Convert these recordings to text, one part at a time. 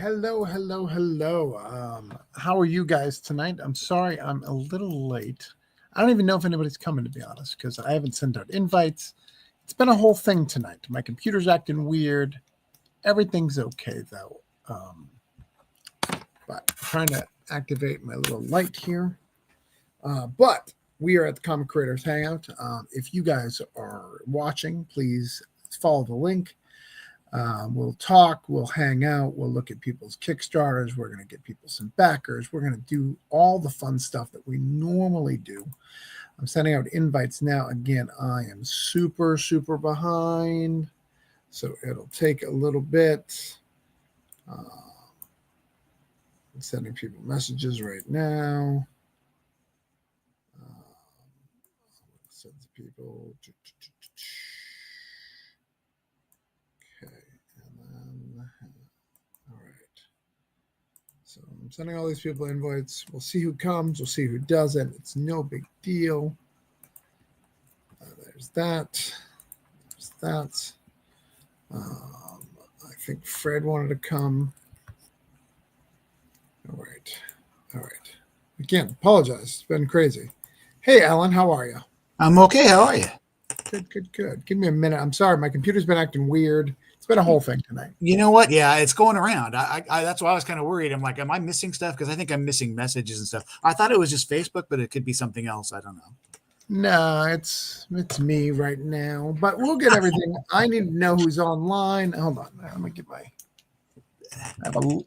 Hello, hello, hello. How are you guys tonight? I'm sorry I'm a little late. I don't even know if anybody's coming, to be honest, because I haven't sent out invites. It's been a whole thing tonight. My computer's acting weird. Everything's okay, though. But I'm trying to activate my little light here. But we are at the Comic Creators Hangout. If you guys are watching, please follow the link. We'll talk, we'll hang out, we'll look at people's Kickstarters, we're going to get people some backers, we're going to do all the fun stuff that we normally do. I'm sending out invites now. Again, I am super, super behind, so it'll take a little bit. I'm sending people messages right now. Send people. So I'm sending all these people invites. We'll see who comes. We'll see who doesn't. It's no big deal. There's that. There's that. I think Fred wanted to come. All right. All right. Again, apologize. It's been crazy. Hey, Alan, how are you? I'm okay. How are you? Good, good, good. Give me a minute. I'm sorry. My computer's been acting weird. It's been a whole thing tonight. You know what? Yeah, it's going around. I that's why I was kind of worried. I'm like, am I missing stuff? Because I think I'm missing messages and stuff. I thought it was just Facebook, but it could be something else. I don't know. No, it's me right now. But we'll get everything. I need to know who's online. Hold on. Let me get my.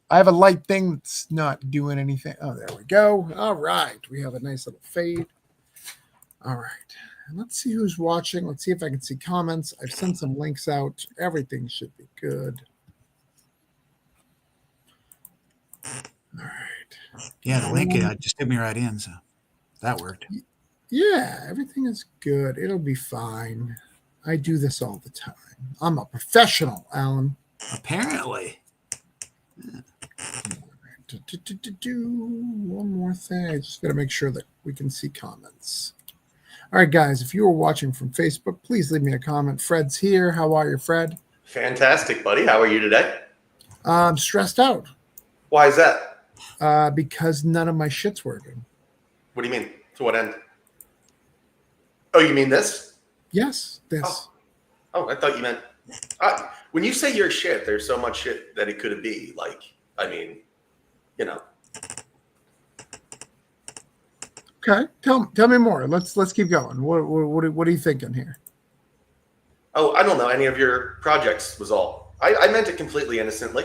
I have a light thing that's not doing anything. Oh, there we go. All right. We have a nice little fade. All right. Let's see who's watching. Let's see if I can see comments. I've sent some links out. Everything should be good. All right. Yeah, the link just took me right in, so that worked. Yeah, everything is good. It'll be fine. I do this all the time. I'm a professional, Alan. Apparently. Yeah. One more thing. I just got to make sure that we can see comments. All right, guys, if you are watching from Facebook, please leave me a comment. Fred's here. How are you, Fred? Fantastic, buddy. How are you today? I'm stressed out. Why is that? Because none of my shit's working. What do you mean? To what end? Oh, you mean this? Yes, this. Oh, I thought you meant... when you say your shit, there's so much shit that it could be. Like, I mean, you know. Okay, tell me more. Let's keep going. What are you thinking here? Oh, I don't know. Any of your projects was all. I meant it completely innocently.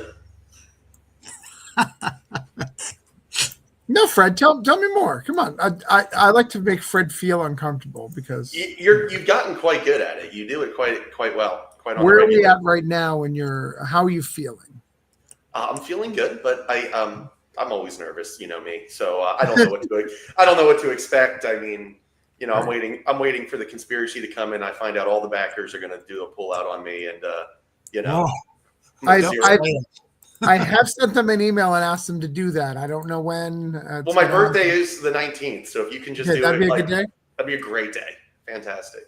No, Fred, tell me more. Come on. I like to make Fred feel uncomfortable because you've gotten quite good at it. You do it quite well. Where are we at right now? How are you feeling? I'm feeling good, but I'm always nervous. You know me, so I don't know what to. I don't know what to expect. I mean, you know, I'm waiting for the conspiracy to come in. I find out all the backers are going to do a pullout on me, and you know, I have sent them an email and asked them to do that. I don't know when. Well, my birthday is the 19th, so if you can just do that'd it, be a good day. That'd be a great day. Fantastic.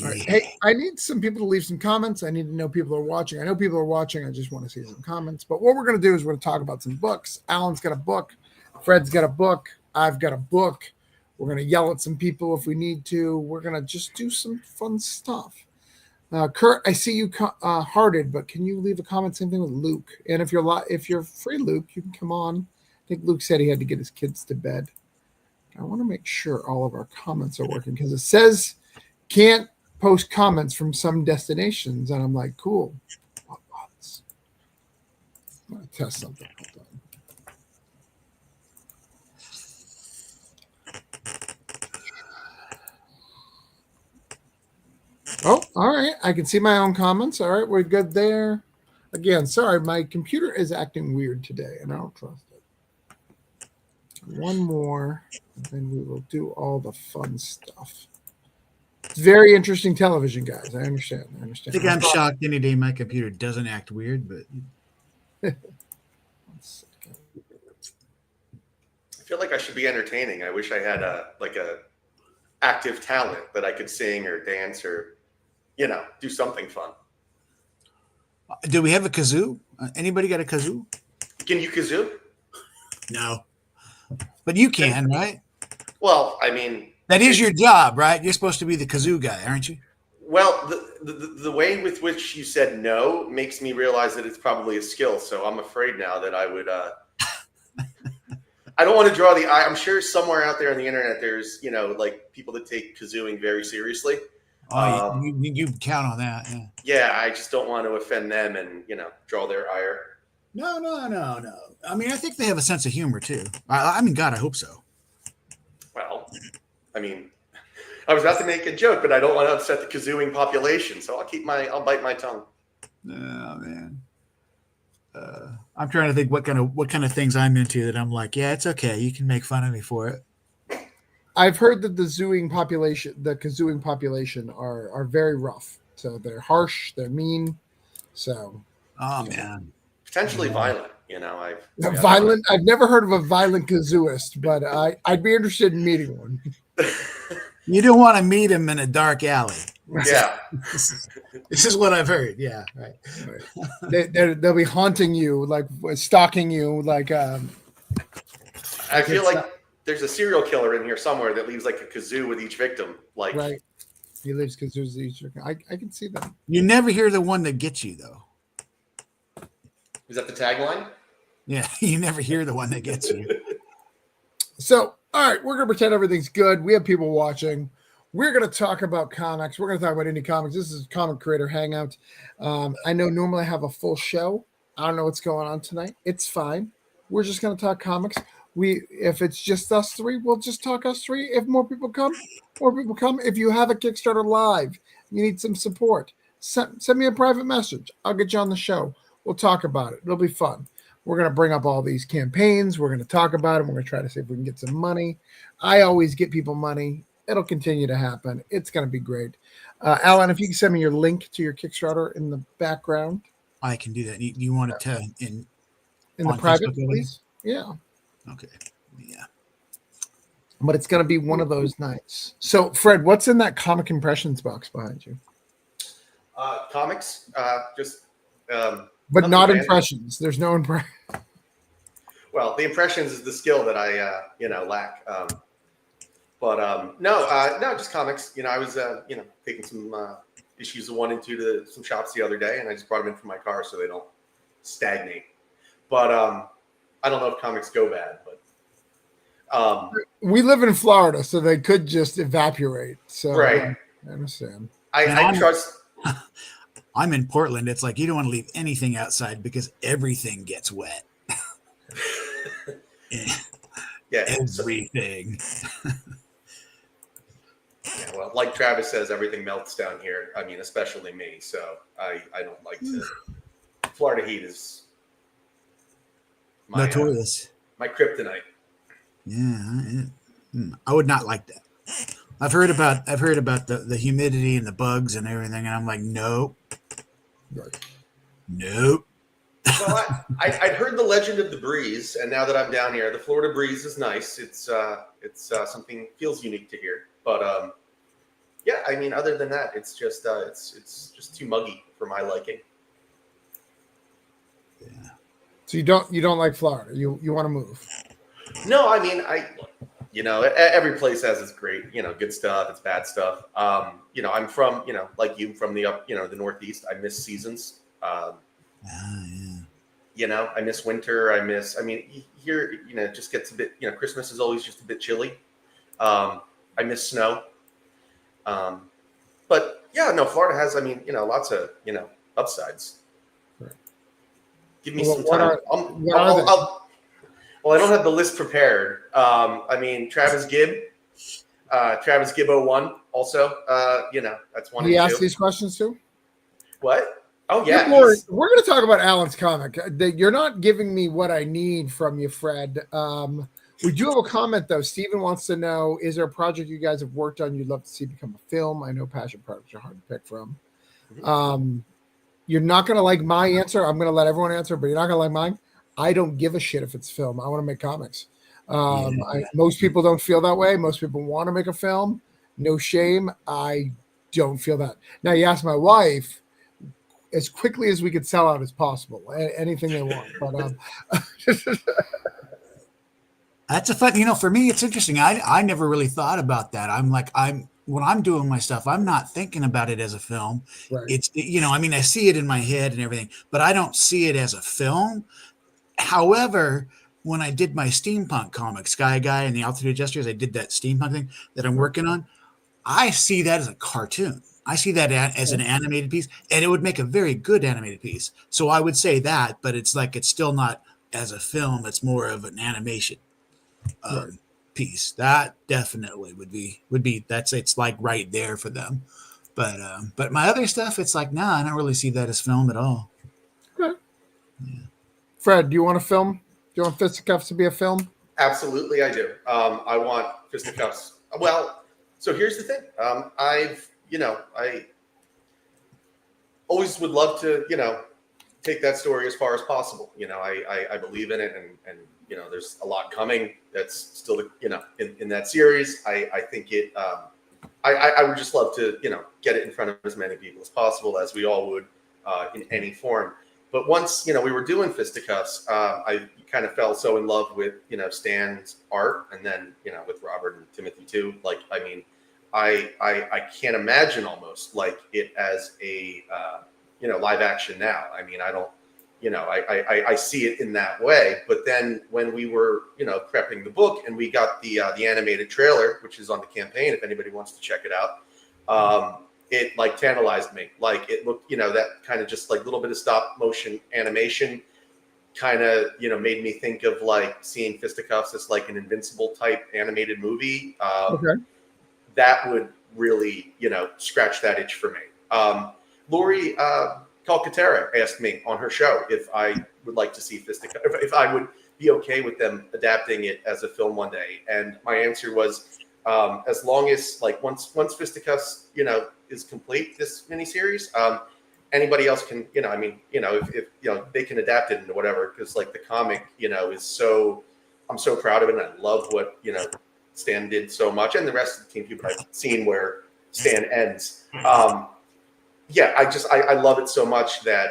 All right. Hey, I need some people to leave some comments. I need to know people are watching. I know people are watching. I just want to see some comments. But what we're going to do is we're going to talk about some books. Alan's got a book. Fred's got a book. I've got a book. We're going to yell at some people if we need to. We're going to just do some fun stuff. Kurt, I see you hearted, but can you leave a comment? Same thing with Luke. And if you're free, Luke, you can come on. I think Luke said he had to get his kids to bed. I want to make sure all of our comments are working because it says can't post comments from some destinations, and I'm like, cool. I'm going to test something. Hold on. Oh, all right. I can see my own comments. All right, we're good there. Again, sorry, my computer is acting weird today, and I don't trust it. One more, and then we will do all the fun stuff. It's very interesting television, guys. I understand. I think I'm shocked any day my computer doesn't act weird, but... I feel like I should be entertaining. I wish I had a active talent that I could sing or dance or, you know, do something fun. Do we have a kazoo? Anybody got a kazoo? Can you kazoo? No, but you can, right? Well, I mean, That is your job, right? You're supposed to be the kazoo guy, aren't you? well, the way with which you said no makes me realize that it's probably a skill. So I'm afraid now that I would. I don't want to draw the eye. I'm sure somewhere out there on the internet, there's like people that take kazooing very seriously. Oh, you count on that. Yeah. Yeah, I just don't want to offend them and draw their ire. No. I mean, I think they have a sense of humor too. I mean, God, I hope so. Well, I mean, I was about to make a joke, but I don't want to upset the kazooing population, so I'll bite my tongue. Oh man. I'm trying to think what kind of things I'm into that I'm like, yeah, it's okay. You can make fun of me for it. I've heard that the kazooing population are very rough. So they're harsh, they're mean. So Oh man. Potentially violent, violent. I've never heard of a violent kazooist, but I'd be interested in meeting one. You don't want to meet him in a dark alley. Yeah. This is what I've heard. Yeah, right. They'll be haunting you, like stalking you, like. I feel like there's a serial killer in here somewhere that leaves like a kazoo with each victim. Like, right. He leaves kazoos with each. I can see that. You never hear the one that gets you, though. Is that the tagline? Yeah, you never hear the one that gets you. So, all right, we're going to pretend everything's good. We have people watching. We're going to talk about comics. We're going to talk about indie comics. This is Comic Creator Hangout. I know normally I have a full show. I don't know what's going on tonight. It's fine. We're just going to talk comics. If it's just us three, we'll just talk us three. If more people come, more people come. If you have a Kickstarter live, you need some support, send me a private message. I'll get you on the show. We'll talk about it. It'll be fun. We're going to bring up all these campaigns. We're going to talk about them. We're going to try to see if we can get some money. I always get people money. It'll continue to happen. It's going to be great. Alan, if you can send me your link to your Kickstarter in the background. I can do that. You want it to in the private, please? Yeah. Okay. Yeah. But it's going to be one of those nights. So, Fred, what's in that comic impressions box behind you? Comics, just. But not impressions. There's no impression. Well, the impressions is the skill that I, lack. No, just comics. I was, taking some issues of 1 and 2 to some shops the other day, and I just brought them in from my car so they don't stagnate. But I don't know if comics go bad, but we live in Florida, so they could just evaporate. So right, I understand. I trust. I'm in Portland. It's like you don't want to leave anything outside because everything gets wet. Yeah, everything. Yeah, well, like Travis says, everything melts down here. I mean, especially me. So I don't like to. Florida heat is notorious. My kryptonite. Yeah, I would not like that. I've heard about the humidity and the bugs and everything, and I'm like, nope. Right. Nope. Well, I'd heard the legend of the breeze, and now that I'm down here, the Florida breeze is nice. It's something feels unique to here, but yeah, I mean, other than that, it's just too muggy for my liking. Yeah. So you don't like Florida? You want to move? No, I mean, every place has its great, good stuff, its bad stuff. I'm from, like you, from the the Northeast. I miss seasons. Yeah. I miss winter. Here, it just gets a bit, Christmas is always just a bit chilly. I miss snow. But yeah, no, Florida has, lots of, upsides. Right. Give me some time. Well, I don't have the list prepared. Travis Gibb, Travis Gibb 01 also, that's one. He asked these questions too? What? Oh, yeah. We're going to talk about Alan's comic. You're not giving me what I need from you, Fred. We do have a comment, though. Steven wants to know, is there a project you guys have worked on you'd love to see become a film? I know passion projects are hard to pick from. You're not going to like my answer. I'm going to let everyone answer, but you're not going to like mine. I don't give a shit if it's film. I want to make comics. Most people don't feel that way. Most people want to make a film. No shame. I don't feel that. Now, you ask my wife, as quickly as we could sell out as possible. Anything they want, but That's a fun, for me, it's interesting. I never really thought about that. When I'm doing my stuff, I'm not thinking about it as a film. right. I see it in my head and everything, but I don't see it as a film. However, when I did my steampunk comic, Sky Guy and the Altitude Adjusters, I did that steampunk thing that I'm working on. I see that as a cartoon. I see that as an animated piece, and it would make a very good animated piece. So I would say that, but it's still not as a film. It's more of an animation piece. That definitely would be it's like right there for them. But my other stuff, it's like, nah, I don't really see that as film at all. Okay. Yeah. Fred, do you want a film? Do you want Fisticuffs to be a film? Absolutely, I do. I want Fisticuffs. Well, so here's the thing. I always would love to, take that story as far as possible. I believe in it, and there's a lot coming that's still, in that series. I think it. I would just love to, get it in front of as many people as possible, as we all would in any form. But once, we were doing Fisticuffs, I kind of fell so in love with, Stan's art, and then, with Robert and Timothy too. I can't imagine almost like it as a, live action now. I don't, I see it in that way. But then when we were, prepping the book, and we got the animated trailer, which is on the campaign, if anybody wants to check it out, it tantalized me. It looked, that kind of just a little bit of stop motion animation kind of, made me think of seeing Fisticuffs as an Invincible type animated movie. Okay. That would really, scratch that itch for me. Lori Calcaterra asked me on her show if I would like to see Fisticuffs, if I would be okay with them adapting it as a film one day. And my answer was, as long as once Fisticuffs, is complete, this miniseries, anybody else can, if they can adapt it into whatever, because the comic, is so, I'm so proud of it, and I love what, Stan did so much, and the rest of the team people I've seen where Stan ends. I love it so much that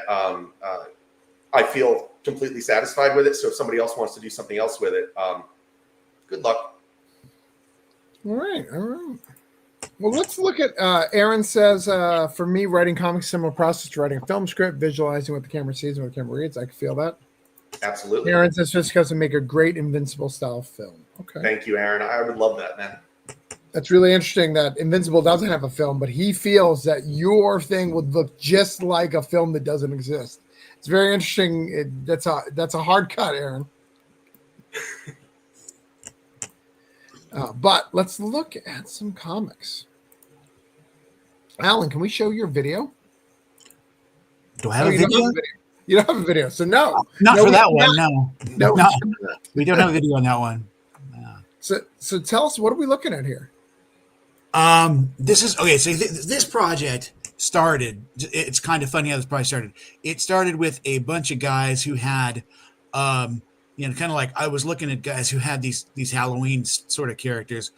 I feel completely satisfied with it. So if somebody else wants to do something else with it, good luck. All right. Well, let's look at Aaron says, for me, writing comics, similar process to writing a film script, visualizing what the camera sees and what the camera reads. I can feel that. Absolutely. Aaron says Fisticuffs would make a great Invincible style film. Okay. Thank you, Aaron. I would love that, man. That's really interesting that Invincible doesn't have a film, but he feels that your thing would look just like a film that doesn't exist. It's very interesting. That's a hard cut, Aaron. But let's look at some comics. Alan, can we show your video? Do I have a video? You don't have a video, so no. Not no, for that not. one, no. We don't have a video on that one. So tell us, what are we looking at here? This is okay. So this project started. It's kind of funny how this project started. It started with a bunch of guys who had, kind of like I was looking at guys who had these Halloween sort of characters,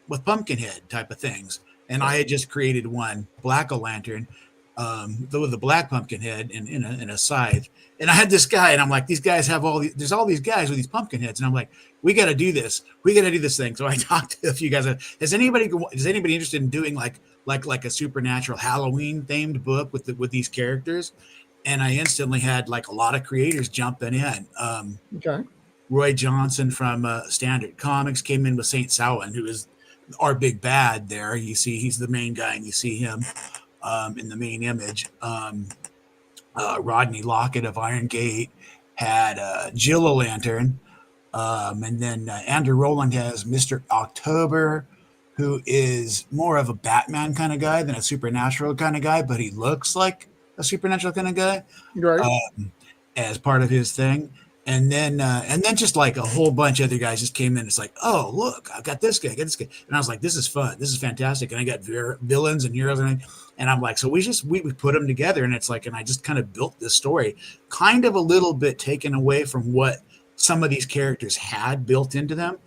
with Pumpkinhead type of things, and I had just created one Black-o'-lantern, with a black Pumpkinhead and in a scythe. And I had this guy, and I'm like, these guys have there's all these guys with these pumpkin heads, and I'm like, we got to do this. We got to do this thing. So I talked to a few guys. Is anybody interested in doing like a supernatural Halloween themed book with these characters? And I instantly had a lot of creators jumping in. Okay. Roy Johnson from Standard Comics came in with Saint Samhain, who is our big bad there. You see, he's the main guy, and you see him in the main image. Rodney Lockett of Iron Gate had Jill O'Lantern, and then Andrew Rowland has Mr. October, who is more of a Batman kind of guy than a supernatural kind of guy, but he looks like a supernatural kind of guy, right? As part of his thing. And then just a whole bunch of other guys just came in. It's like, oh, look, I've got this guy, and I was like, this is fun, this is fantastic. And I got villains and heroes, and I'm like, so we put them together, and it's like, and I just kind of built this story, kind of a little bit taken away from what some of these characters had built into them,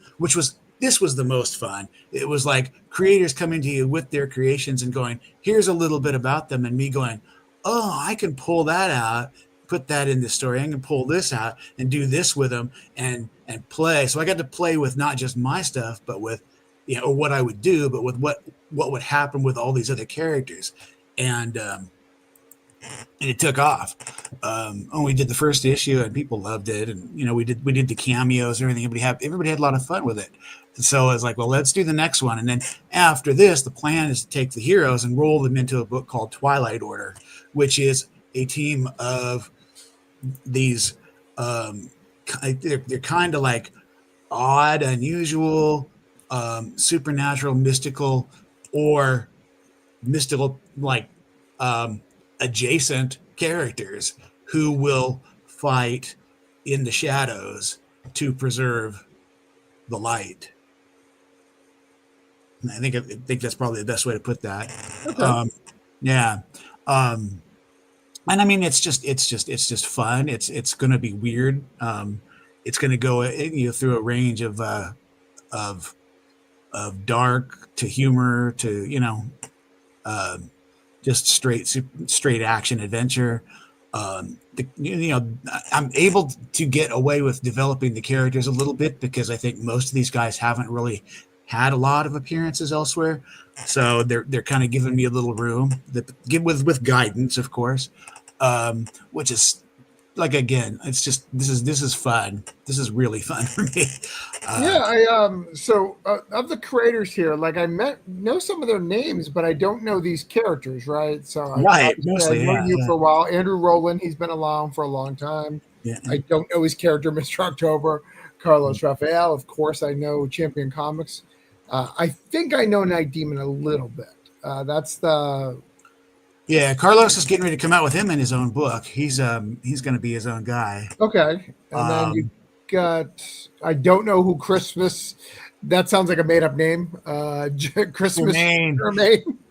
this was the most fun. It was like creators coming to you with their creations and going, here's a little bit about them, and me going, oh, I can pull that out, put that in the story. I can pull this out and do this with them and play. So I got to play with not just my stuff, but with, or what I would do, but with what would happen with all these other characters. And it took off. We did the first issue and people loved it. And, we did the cameos and everything. Everybody had a lot of fun with it. And so I was like, well, let's do the next one. And then after this, the plan is to take the heroes and roll them into a book called Twilight Order, which is a team of these, they're kind of like odd, unusual, supernatural, mystical, or mystical, like adjacent characters who will fight in the shadows to preserve the light. And I think that's probably the best way to put that. Okay. Yeah. And I mean, it's just fun. It's going to be weird. It's going to go through a range of dark to humor to just straight action adventure. I'm able to get away with developing the characters a little bit because I think most of these guys haven't really had a lot of appearances elsewhere, so they're kind of giving me a little room with guidance, of course, which is like, again, it's just this is fun. This is really fun for me. So of the creators here, like I know some of their names, but I don't know these characters, right? So Mostly, I've known you for a while. Andrew Rowland, he's been around for a long time. Yeah. I don't know his character, Mr. October. Carlos Raphael, of course, I know Champion Comics. I think I know Night Demon a little bit. That's the. Yeah, Carlos is getting ready to come out with him in his own book. He's going to be his own guy. Okay, and then you got. I don't know who Christmas. That sounds like a made-up name. Christmas Germain.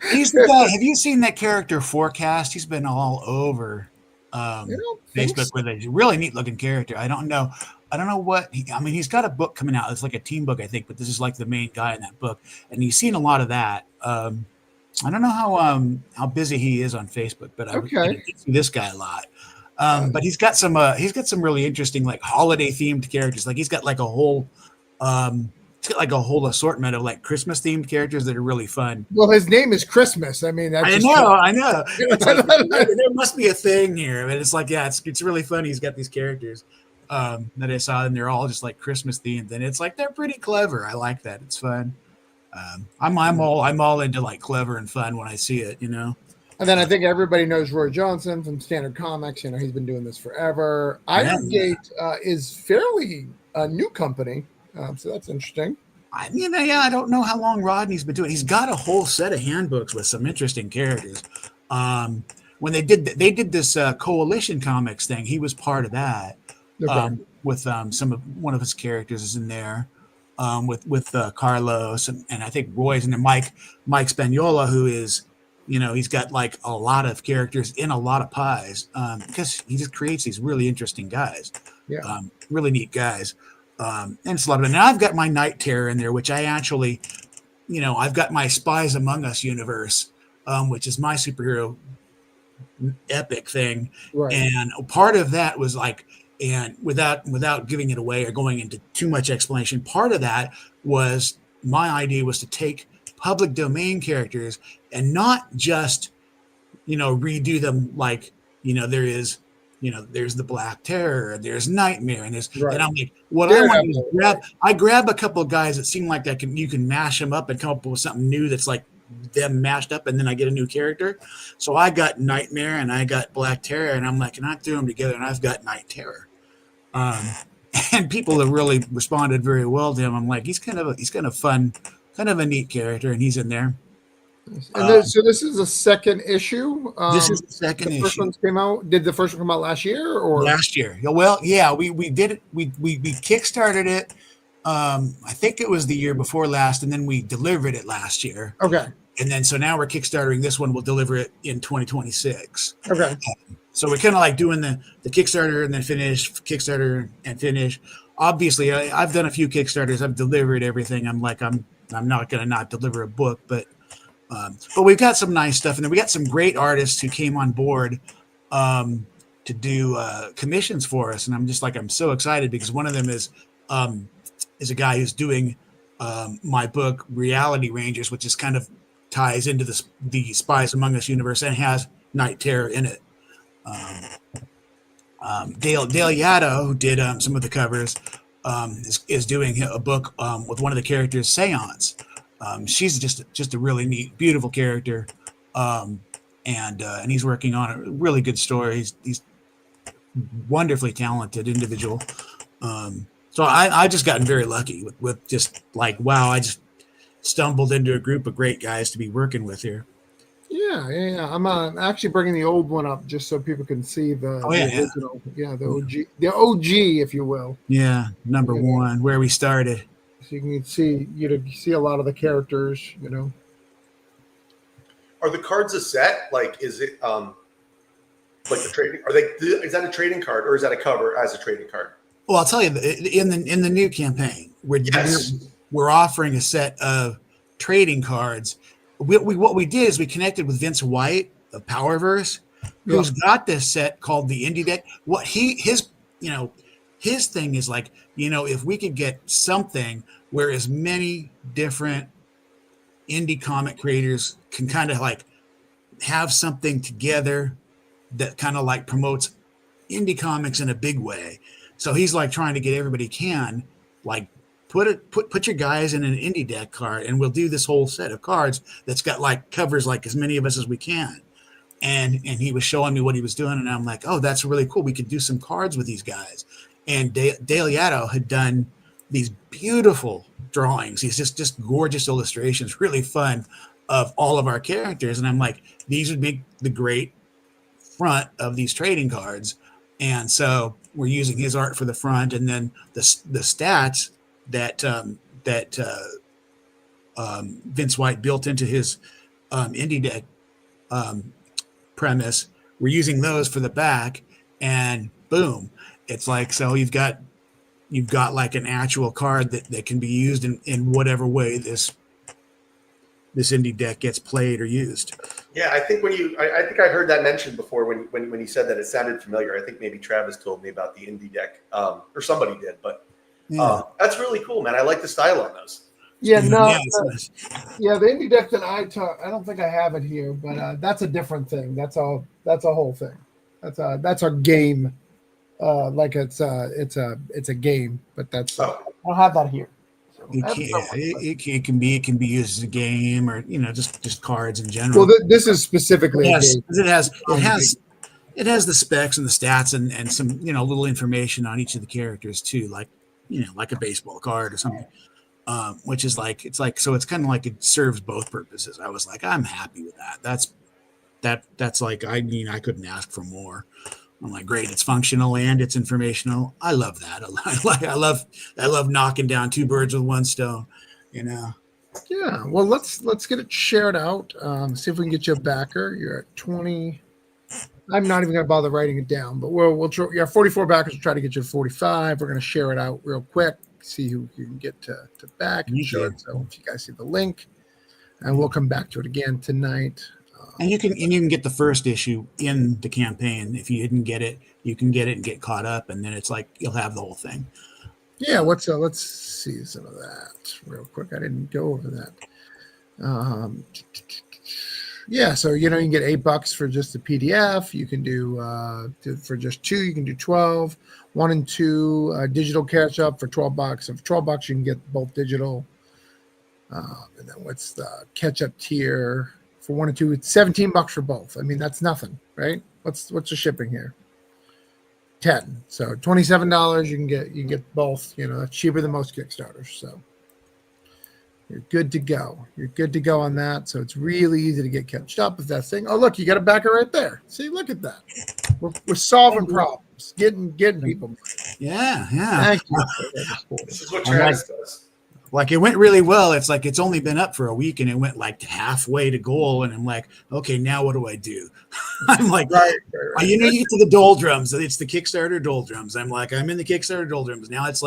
He's the guy. Have you seen that character Forecast? He's been all over Facebook with a really neat-looking character. I don't know what. He's got a book coming out. It's like a team book, I think, but this is like the main guy in that book, and you've seen a lot of that. I don't know how busy he is on Facebook, but I see this guy a lot. But he's got some really interesting, like, holiday themed characters. Like he's got like a whole assortment of like Christmas themed characters that are really fun. Well, his name is Christmas. I mean, I know. It's like, there must be a thing here. But it's like, yeah, it's really funny. He's got these characters that I saw, and they're all just like Christmas themed, and it's like they're pretty clever. I like that. It's fun. I'm all into like clever and fun when I see it, And then I think everybody knows Roy Johnson from Standard Comics. He's been doing this forever. Iron Gate is fairly a new company, so that's interesting. I don't know how long Rodney's been doing. He's got a whole set of handbooks with some interesting characters. When they did this Coalition Comics thing, he was part of that. Okay. With one of his characters is in there. With Carlos and I think Roy's in there. Mike Spagnola, who is, he's got like a lot of characters in a lot of pies because he just creates these really interesting guys, really neat guys, and it's a lot of it. And I've got my Night Terror in there, which I actually, I've got my Spies Among Us universe, which is my superhero epic thing, right. And part of that was like. And without giving it away or going into too much explanation, part of that was my idea was to take public domain characters and not just, redo them like, there's the Black Terror, there's Nightmare, and there's, right. And I'm like, what I want to do is grab a couple of guys that seem like you can mash them up and come up with something new that's like them mashed up, and then I get a new character. So I got Nightmare and I got Black Terror, and I'm like, and I threw them together, and I've got Night Terror. And people have really responded very well to him. I'm like, he's kind of fun, kind of a neat character, and he's in there. And so this is a second issue. This is the second issue. The first one came out. Did the first one come out last year or last year? Well, yeah, we did it. We kickstarted it. I think it was the year before last, and then we delivered it last year. Okay. And then so now we're kickstarting this one. We'll deliver it in 2026. Okay. So we're kind of like doing the Kickstarter and then finish, Kickstarter and finish. Obviously, I've done a few Kickstarters. I've delivered everything. I'm not going to not deliver a book, but But we've got some nice stuff, and then we got some great artists who came on board to do commissions for us, and I'm so excited because one of them is a guy who's doing my book Reality Rangers, which is kind of ties into the Spies Among Us universe and has Night Terror in it. Dale Yaddo, who did some of the covers, is doing a book with one of the characters, Seance. She's just a really neat, beautiful character, and he's working on a really good story. He's wonderfully talented individual. So I just gotten very lucky with just like, wow, I just stumbled into a group of great guys to be working with here. Yeah. I'm actually bringing the old one up just so people can see the original, the OG, if you will. Yeah, number one, where we started. So you can see, see a lot of the characters, Are the cards a set? Like, is it like the trading? Is that a trading card or is that a cover as a trading card? Well, I'll tell you, in the new campaign, we're offering a set of trading cards. What we did is we connected with Vince White of Powerverse, who's got this set called the Indie Deck. What his thing is like, if we could get something where as many different indie comic creators can kind of like have something together that kind of like promotes indie comics in a big way. So he's like trying to get everybody can like put your guys in an indie deck card, and we'll do this whole set of cards that's got like covers like as many of us as we can. And he was showing me what he was doing, and I'm like, oh, that's really cool. We could do some cards with these guys. And Dale Yaddo had done these beautiful drawings. He's just gorgeous illustrations, really fun, of all of our characters. And I'm like, these would make the great front of these trading cards. And so we're using his art for the front, and then the stats that Vince White built into his indie deck premise. We're using those for the back, and boom, it's like, so you've got like an actual card that can be used in whatever way this indie deck gets played or used. Yeah, I think I think I heard that mentioned before when he said that. It sounded familiar. I think maybe Travis told me about the indie deck, or somebody did, but that's really cool, man. I like the style on those. Yeah, no, nice. The indie deck that I don't think I have it here, but that's a different thing. That's a whole thing. That's our game. Like it's a game, but that's I don't have that here. So it can be used as a game, or just cards in general. Well, this is specifically a game. It has the specs and the stats and some little information on each of the characters too, like like a baseball card or something. Which is like, so it's kind of like it serves both purposes. I was like, I'm happy with that. That's like, I couldn't ask for more. I'm like, great, it's functional and it's informational. I love that. I love knocking down two birds with one stone, Yeah. Well, let's get it shared out. See if we can get you a backer. You're at 20. I'm not even going to bother writing it down, but we'll try. You have 44 backers. We'll try to get you to 45. We're going to share it out real quick. See who you can get to back and show it. So if you guys see the link, and we'll come back to it again tonight. And you can get the first issue in the campaign. If you didn't get it, you can get it and get caught up, and then it's like you'll have the whole thing. Yeah, let's see some of that real quick. I didn't go over that. So you can get $8 for just the PDF. You can do for just 2. You can do 12. 1 and 2 digital catch up for $12. And for $12, you can get both digital. And then what's the catch up tier for 1 and 2? It's $17 for both. I mean, that's nothing, right? What's the shipping here? 10. So $27. You can get both. That's cheaper than most Kickstarters. So you're good to go. You're good to go on that. So it's really easy to get catched up if that's thing. Oh, look, you got a backer right there. See, look at that. We're solving problems, getting people. Yeah. Thank you. This is what Travis does. Like, it went really well. It's like it's only been up for a week, and it went like halfway to goal. And I'm like, okay, now what do I do? I'm like, right. You get to the doldrums. It's the Kickstarter doldrums. I'm like, I'm in the Kickstarter doldrums. Now it's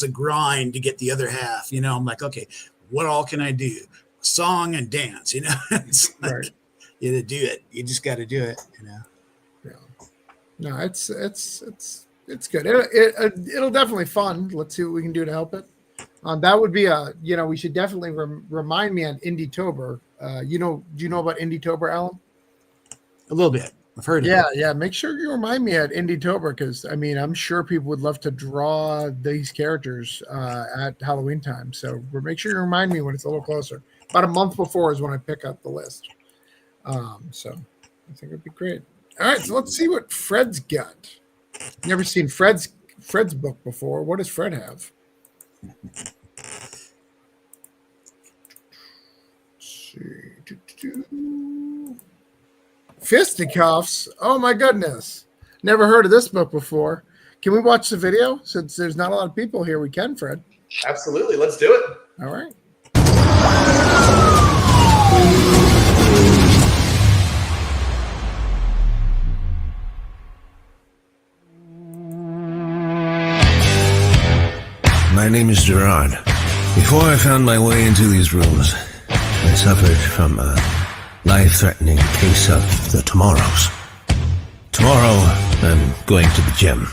a grind to get the other half. I'm like, okay, what all can I do? song and dance. It's like Right. you do it. You just got to do it. Yeah. No, it's good. It'll definitely fund. Let's see what we can do to help it. That would be we should definitely remind me on Indietober. Do you know about Indietober, Alan? A little bit. I've heard of it. Yeah. Make sure you remind me at Indietober because I'm sure people would love to draw these characters at Halloween time. So make sure you remind me when it's a little closer. About a month before is when I pick up the list. So I think it'd be great. All right, so let's see what Fred's got. Never seen Fred's book before. What does Fred have? Let's see. Fisticuffs. Oh my goodness. Never heard of this book before. Can we watch the video? Since there's not a lot of people here, we can, Fred. Absolutely. Let's do it. All right. My name is Gerard. Before I found my way into these rooms, I suffered from a life-threatening case of the tomorrows. Tomorrow, I'm going to the gym.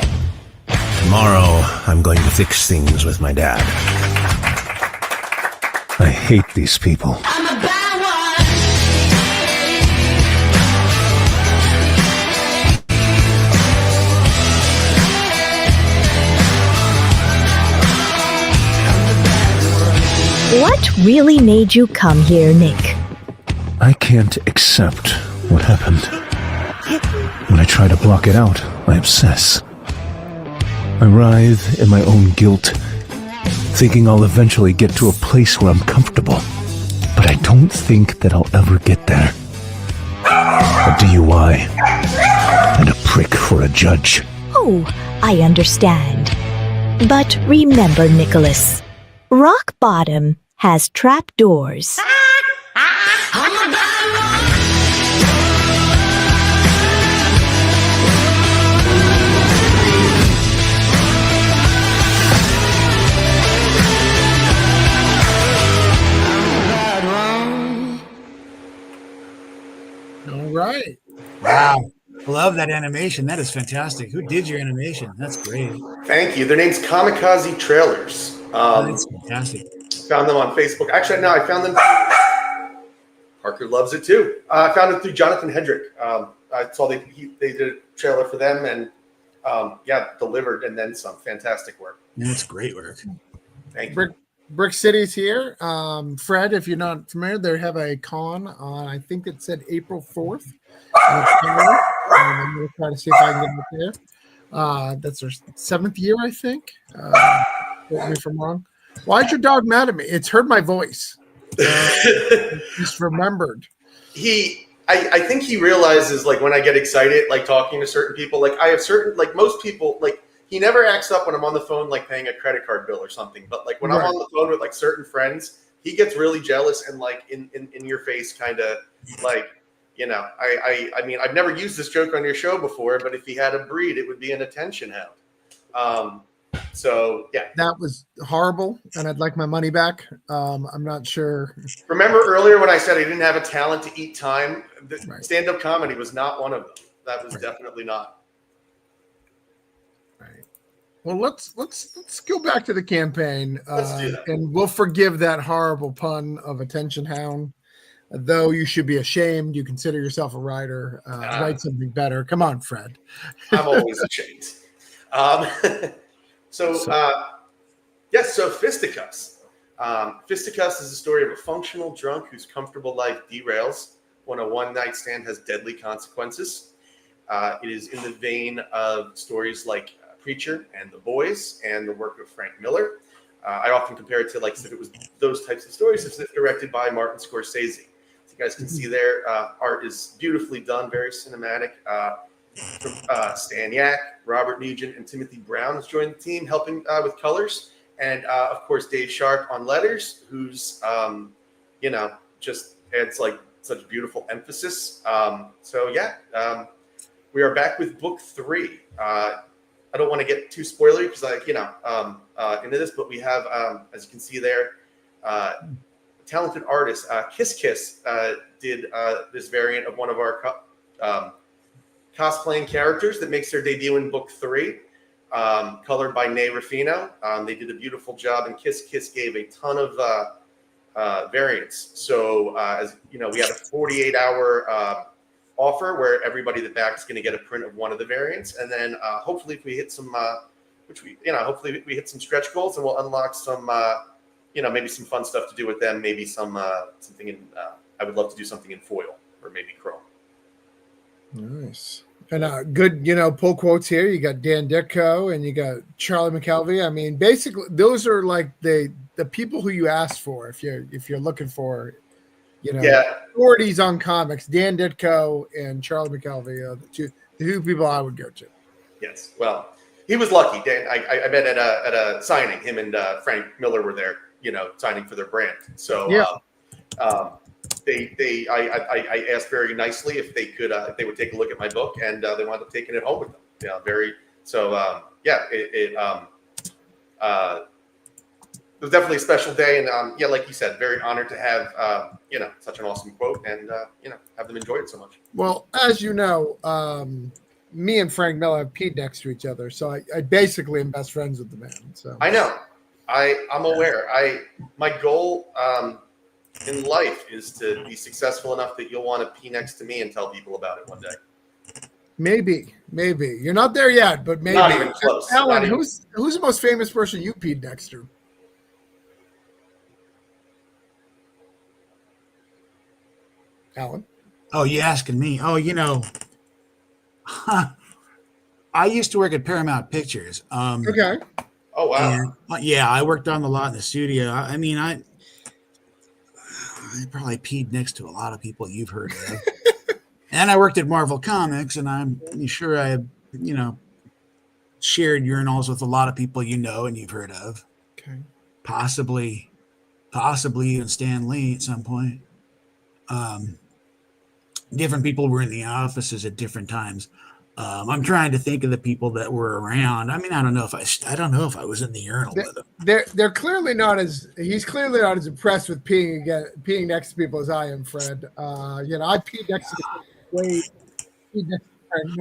Tomorrow, I'm going to fix things with my dad. I hate these people. I'm a bad one. What really made you come here, Nick? I can't accept what happened. When I try to block it out, I obsess. I writhe in my own guilt, thinking I'll eventually get to a place where I'm comfortable. But I don't think that I'll ever get there. A DUI and a prick for a judge. Oh, I understand. But remember, Nicholas, rock bottom has trapdoors. I'm a bad one. All right. Wow. I love that animation. That is fantastic. Who did your animation? That's great. Thank you. Their name's Kamikaze Trailers. That's fantastic. Found them on Facebook. Actually, no, I found them. Parker loves it too. I found it through Jonathan Hedrick. I saw they did a trailer for them and delivered and then some. Fantastic work. That's great work. Thank you. Brick City's here. Fred, if you're not familiar, they have a con on, I think it said April 4th. I'm going to try to see if I can get it there. That's their 7th year, I think. Correct me if I'm wrong. Why is your dog mad at me? It's heard my voice. Just remembered. I think he realizes, like, when I get excited, like talking to certain people, like I have certain, like most people, like he never acts up when I'm on the phone, like paying a credit card bill or something. But like when I'm on the phone with like certain friends, he gets really jealous and like in your face kind of like, I mean, I've never used this joke on your show before, but if he had a breed, it would be an attention hound. So yeah, that was horrible, and I'd like my money back. I'm not sure. Remember earlier when I said I didn't have a talent to eat time? Stand-up comedy was not one of them. That was definitely not. Right. Well, let's go back to the campaign, Let's do that. and we'll forgive that horrible pun of attention hound. Though you should be ashamed, you consider yourself a writer. Write something better. Come on, Fred. I'm always ashamed. So Fisticuffs. Fisticuffs is the story of a functional drunk whose comfortable life derails when a one-night stand has deadly consequences. It is in the vein of stories like Preacher and The Boys and the work of Frank Miller. I often compare it to like if it was those types of stories, if it's directed by Martin Scorsese. As you guys can see there, art is beautifully done, very cinematic. From Stan Yak, Robert Nugent, and Timothy Brown has joined the team, helping with colors, and of course Dave Sharp on letters, who's just adds like such beautiful emphasis. We are back with book 3. I don't want to get too spoilery because into this, but we have, as you can see there, talented artist, Kiss Kiss, did this variant of one of our cosplaying characters that makes their debut in book 3, colored by Nay Rufino. They did a beautiful job, and Kiss Kiss gave a ton of variants. So, as you know, we had a 48-hour offer where everybody that backs is going to get a print of one of the variants, and then hopefully, if we hit some, hopefully we hit some stretch goals, and we'll unlock some, maybe some fun stuff to do with them. Maybe something in. I would love to do something in foil or maybe chrome. Nice. And good, pull quotes here. You got Dan Ditko and you got Charlie McKelvey. I mean, basically, those are like the people who you ask for if you're looking for, authorities on comics. Dan Ditko and Charlie McKelvey are the two people I would go to. Yes. Well, he was lucky. Dan, I met at a signing. Him and Frank Miller were there, signing for their brand. So yeah. I asked very nicely if they could, if they would take a look at my book, and they wound up taking it home with them. Yeah, it was definitely a special day, and like you said, very honored to have such an awesome quote, and have them enjoy it so much. Well, as you know, me and Frank Miller have peed next to each other, so I basically am best friends with the man. So I know, I'm aware. My goal in life is to be successful enough that you'll want to pee next to me and tell people about it one day. Maybe you're not there yet, but maybe. Not even close. Alan, who's the most famous person you peed next to? Alan? Oh, you asking me? Oh, I used to work at Paramount Pictures. Okay. Oh, wow. And, I worked on the lot in the studio. I mean, I probably peed next to a lot of people you've heard of. And I worked at Marvel Comics, and I'm sure I have, shared urinals with a lot of people and you've heard of. Okay. Possibly even Stan Lee at some point. Different people were in the offices at different times. I'm trying to think of the people that were around. I mean, I don't know if I was in the urinal with them. They're clearly not he's clearly not as impressed with peeing next to people as I am, Fred. I peed next to Wade.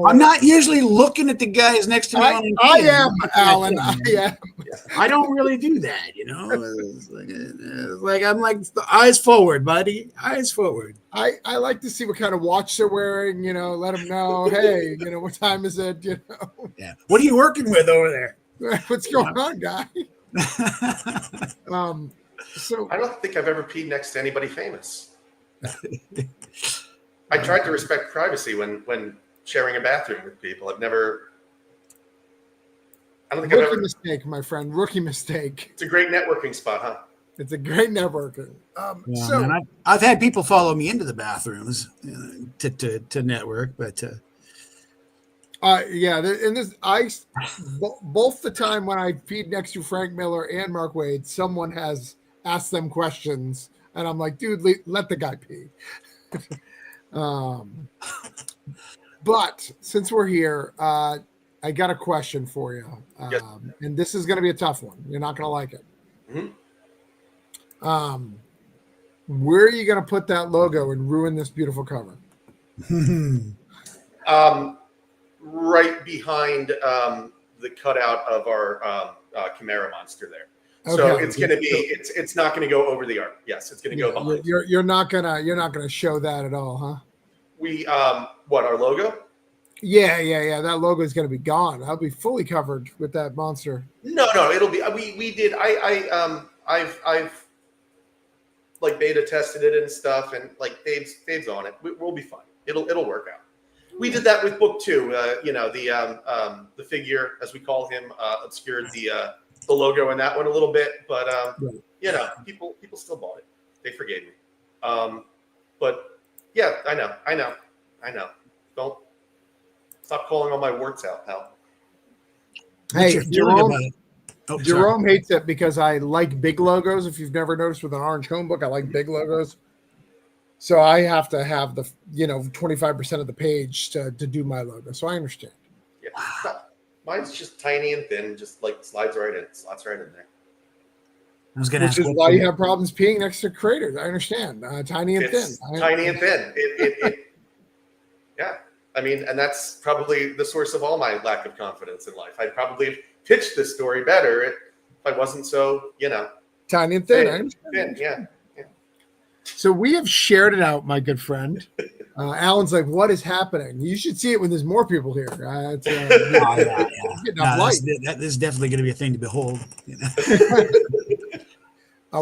I'm not usually looking at the guys next to me. I am, Alan. I am. I don't really do that, It's like I'm like eyes forward, buddy. Eyes forward. I like to see what kind of watch they're wearing. Let them know. Hey, what time is it? Yeah. What are you working with over there? What's going on, guy? So I don't think I've ever peed next to anybody famous. I tried to respect privacy when sharing a bathroom with people. I don't think I've ever. Rookie mistake, my friend. Rookie mistake. It's a great networking spot, huh? It's a great networking. Man, I've had people follow me into the bathrooms to network, but and this both the time when I feed next to Frank Miller and Mark Waid, someone has asked them questions, and I'm like, dude, let the guy pee. But since we're here, I got a question for you, yes. And this is going to be a tough one. You're not going to like it. Mm-hmm. Where are you going to put that logo and ruin this beautiful cover? Right behind the cutout of our Chimera monster there. Okay. So it's going to be it's not going to go over the art. Yes, it's going to go behind. You're not gonna show that at all, huh? We our logo? Yeah. That logo is going to be gone. I'll be fully covered with that monster. No, it'll be. We did. I've like beta tested it and stuff, and like Dave's on it. We'll be fine. It'll work out. We did that with book 2. The figure, as we call him, obscured the logo in that one a little bit, but people still bought it. They forgave me. But yeah, I know. Don't stop calling all my warts out, pal. Hey, Jerome hates it because I like big logos. If you've never noticed with an Orange Home book, I like big logos. So I have to have the 25% of the page to do my logo. So I understand. Yeah, mine's just tiny and thin, just like slots right in there. I was going to Which ask is why you have problems peeing next to craters. I understand. Tiny and It's thin. tiny and thin. Yeah. I mean, and that's probably the source of all my lack of confidence in life. I'd probably have pitched this story better if I wasn't so, Tiny and thin. I understand. thin. Yeah. So we have shared it out, my good friend. Alan's like, what is happening? You should see it when there's more people here. It's, Oh, yeah. getting No, up light. this is definitely going to be a thing to behold.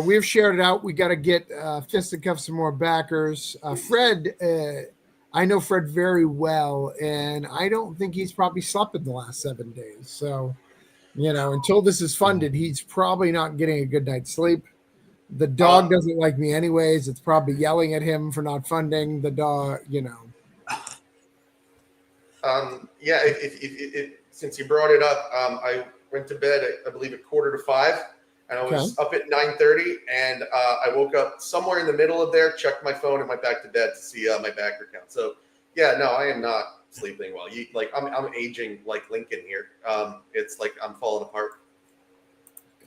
We have shared it out. We got to get Fisticuffs some more backers. Fred, I know Fred very well, and I don't think he's probably slept in the last 7 days. So, until this is funded, he's probably not getting a good night's sleep. The dog doesn't like me anyways. It's probably yelling at him for not funding the dog, Yeah. If since you brought it up, I went to bed, I believe at 4:45, and I was up at 9:30, and I woke up somewhere in the middle of there, checked my phone, and went back to bed to see my backer count. So yeah, no, I am not sleeping well. I'm aging like Lincoln here. It's like I'm falling apart.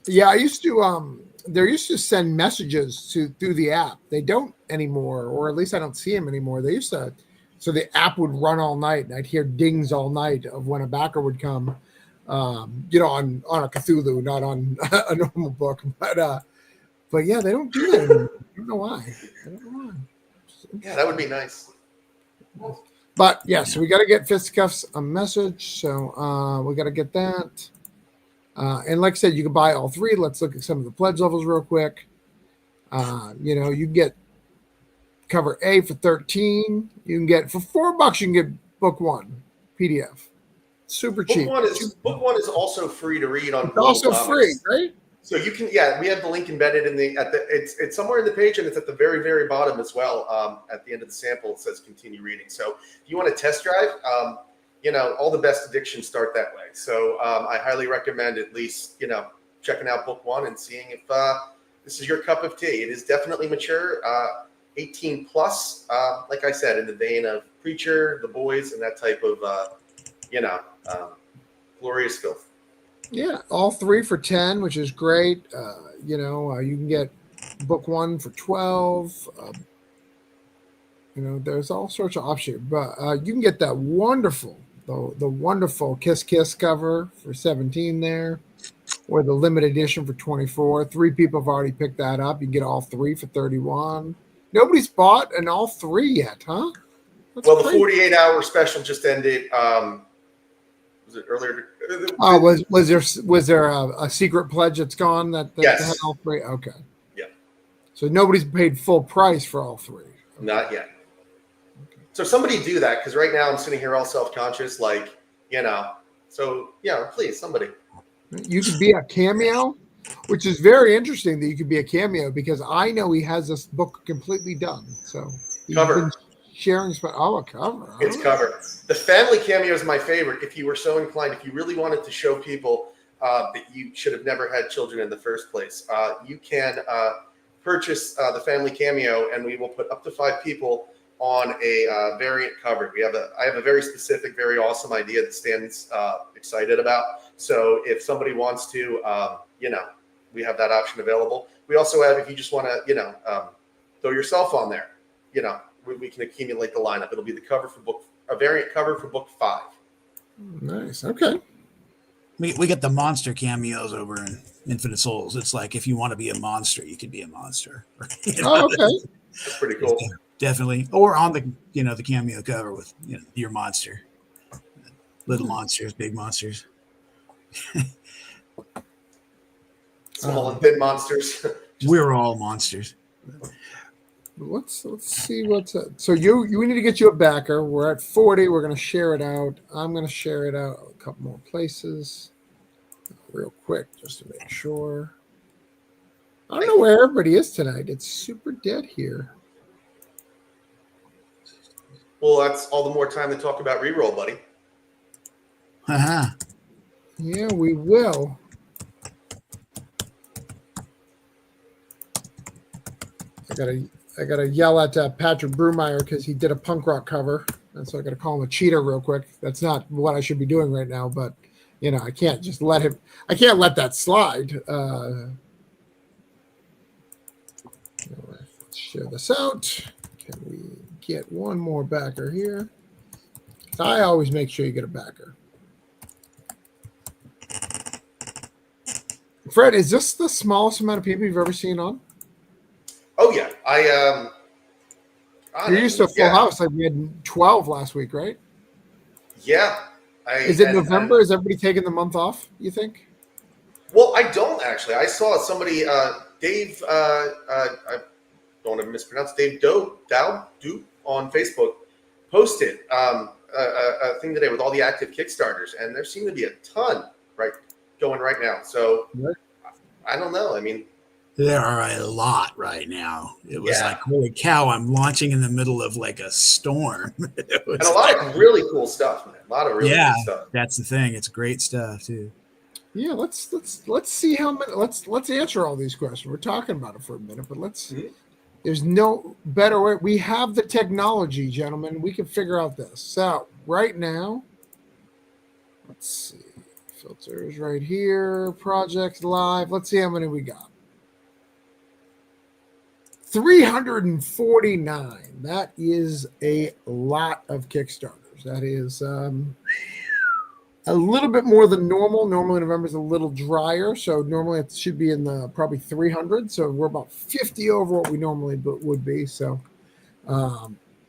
Yeah, I used to they used to send messages through the app. They don't anymore, or at least I don't see them anymore. They used to, so the app would run all night, and I'd hear dings all night of when a backer would come. On a Cthulhu, not on a normal book, but yeah, they don't do that anymore. I don't know why. Yeah, that would be nice. But yeah, so we got to get Fisticuffs a message. So we got to get that. And like I said, you can buy all three. Let's look at some of the pledge levels real quick. You can get cover A for 13. You can get for $4. You can get book 1 PDF. Super cheap. Book one is also free to read on. It's also free, right? So you can, we have the link embedded it's somewhere in the page, and it's at the very, very bottom as well. At the end of the sample, it says continue reading. So if you want to test drive, all the best addictions start that way. So I highly recommend at least, checking out book 1 and seeing if this is your cup of tea. It is definitely mature, 18 plus, like I said, in the vein of Preacher, The Boys, and that type of, glorious filth. Yeah, all three for 10, which is great. You can get book 1 for 12. There's all sorts of options, but you can get that wonderful, the wonderful Kiss Kiss cover for 17 there, or the limited edition for 24. 3 people have already picked that up. You can get all 3 for 31. Nobody's bought an all 3 yet, huh? That's well, crazy. The 48-hour special just ended. Was it earlier? Was there a secret pledge that's gone that yes. had all 3? Okay. Yeah. So nobody's paid full price for all 3. Okay. Not yet. Okay. So somebody do that, because right now I'm sitting here all self-conscious, So please, somebody. You could be a cameo, which is very interesting that you could be a cameo, because I know he has this book completely done. So he's been sharing a cover. It's cover. The family cameo is my favorite. If you were so inclined, if you really wanted to show people that you should have never had children in the first place, you can purchase the family cameo, and we will put up to 5 people on a variant cover. I have a very specific, very awesome idea that Stan's excited about. So if somebody wants to, we have that option available. We also have, if you just want to, throw yourself on there, we can accumulate the lineup. It'll be the cover for a variant cover for book 5. Nice. Okay. We get the monster cameos over in Infinite Souls. It's like, if you want to be a monster, you can be a monster. Oh, okay. That's pretty cool. Definitely. Or on the the cameo cover with your monster. Little monsters, big monsters. Small and thin monsters. We're all monsters. Let's see what's up. So we need to get you a backer. We're at 40. We're going to share it out. I'm going to share it out a couple more places real quick just to make sure. I don't know where everybody is tonight. It's super dead here. Well, that's all the more time to talk about reroll, buddy. Uh-huh. Yeah, we will. I gotta yell at Patrick Brumeyer because he did a punk rock cover, and so I gotta call him a cheater real quick. That's not what I should be doing right now, but I can't just let him. I can't let that slide. Share this out. Can we get one more backer here? I always make sure you get a backer. Fred, is this the smallest amount of people you've ever seen on? Oh yeah, You're used to a full house. Like we had 12 last week, right? Yeah. Is it November? Is everybody taking the month off, you think? Well, I don't actually. I saw somebody, Dave, I don't want to mispronounce, Dave Dow on Facebook posted a thing today with all the active Kickstarters, and there seem to be a ton going right now. So Right. I don't know. I mean, There are a lot right now. It was Yeah. like, holy cow, I'm launching in the middle of like a storm. It was and a lot of really cool stuff, man. A lot of really Yeah. cool stuff. That's the thing. It's great stuff too. Yeah, let's see how many. Let's answer all these questions. We're talking about it for a minute, but let's. Mhm. There's no better way. We have the technology, gentlemen. We can figure out this. So right now, let's see. Filters right here. Projects live. Let's see how many we got. 349. That is a lot of Kickstarters. That is a little bit more than normal. Normally November's a little drier, so normally it should be in the probably 300. So we're about 50 over what we normally would be. So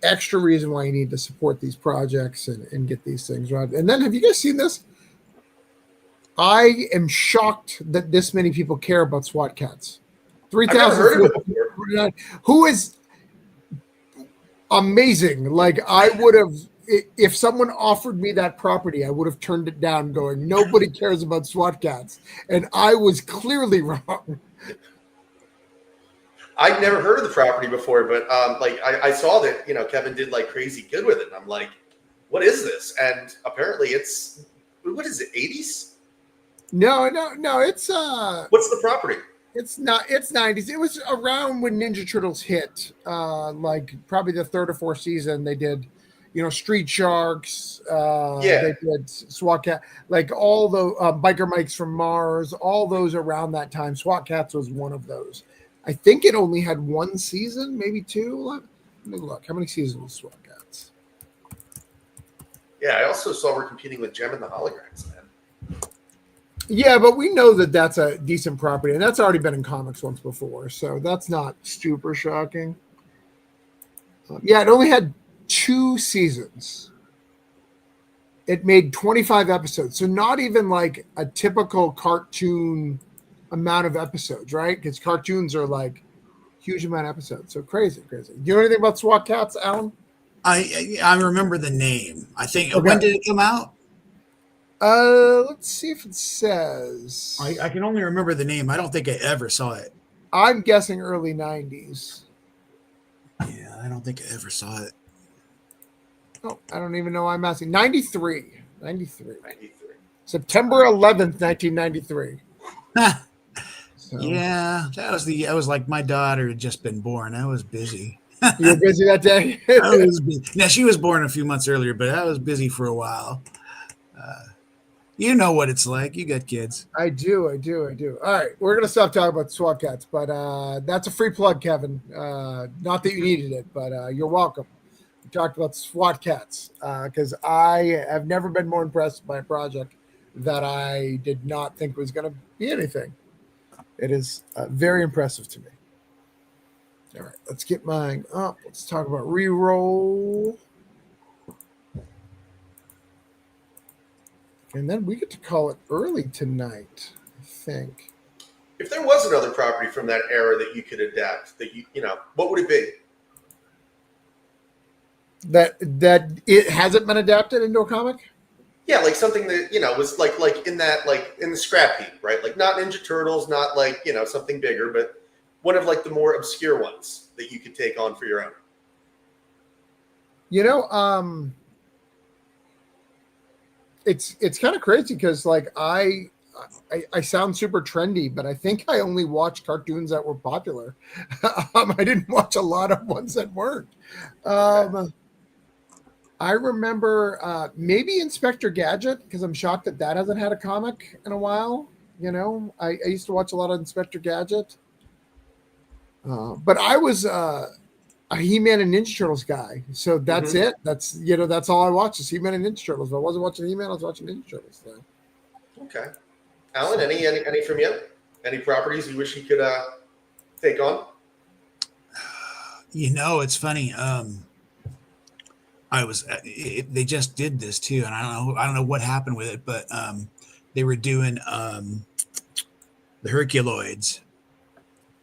extra reason why you need to support these projects and get these things right. And then have you guys seen this? I am shocked that this many people care about SWAT cats. I've never heard of it before. 3,000, who is amazing. Like I would have, if someone offered me that property, I would have turned it down going, nobody cares about SWAT cats. And I was clearly wrong. I'd never heard of the property before, but I saw that, Kevin did like crazy good with it. And I'm like, what is this? And apparently it's, what is it, 80s? No. It's What's the property? it's 90s. It was around when Ninja Turtles hit, like probably the third or fourth season. They did, Street Sharks. They did SWAT Cat, like all the Biker Mikes from Mars. All those around that time. SWAT Cats was one of those. I think it only had one season, maybe two. Let me look. How many seasons was SWAT Cats? Yeah, I also saw we're competing with Gem and the Holograms, man. Yeah, but we know that that's a decent property, and that's already been in comics once before, so that's not super shocking. Yeah, it only had 2 seasons. It made 25 episodes, so not even like a typical cartoon amount of episodes, right? Because cartoons are like huge amount of episodes, so crazy. Do you know anything about SWAT Cats, Alan? I remember the name. I think Okay. when did it come out? Let's see if it says. I can only remember the name. I don't think I ever saw it. I'm guessing early 90s. Yeah, I don't think I ever saw it. Oh, I don't even know why I'm asking. 93. 93. September 11th, 1993. So, Yeah, that was like my daughter had just been born. I was busy. You were busy that day? I was busy. Now she was born a few months earlier, but I was busy for a while. You know what it's like. You got kids. I do. All right, we're going to stop talking about SWAT Cats, but that's a free plug, Kevin. Not that you needed it, but you're welcome. We talked about SWAT Cats because I have never been more impressed by a project that I did not think was going to be anything. It is very impressive to me. All right, let's get mine up. Let's talk about reroll. And then we get to call it early tonight, I think. If there was another property from that era that you could adapt, that what would it be? That it hasn't been adapted into a comic? Yeah, like something that was like in the scrap heap, right? Like not Ninja Turtles, not like something bigger, but one of like the more obscure ones that you could take on for your own. It's kind of crazy because like I sound super trendy, but I think I only watch cartoons that were popular. I didn't watch a lot of ones that weren't. I remember maybe Inspector Gadget because I'm shocked that hasn't had a comic in a while. I used to watch a lot of Inspector Gadget. But I was a He-Man and Ninja Turtles guy, so that's it. That's that's all I watch is He-Man and Ninja Turtles. If I wasn't watching He-Man, I was watching Ninja Turtles. So. Okay, Alan, any from you? Any properties you wish you could take on? It's funny. They just did this too, and I don't know what happened with it, but they were doing the Herculoids.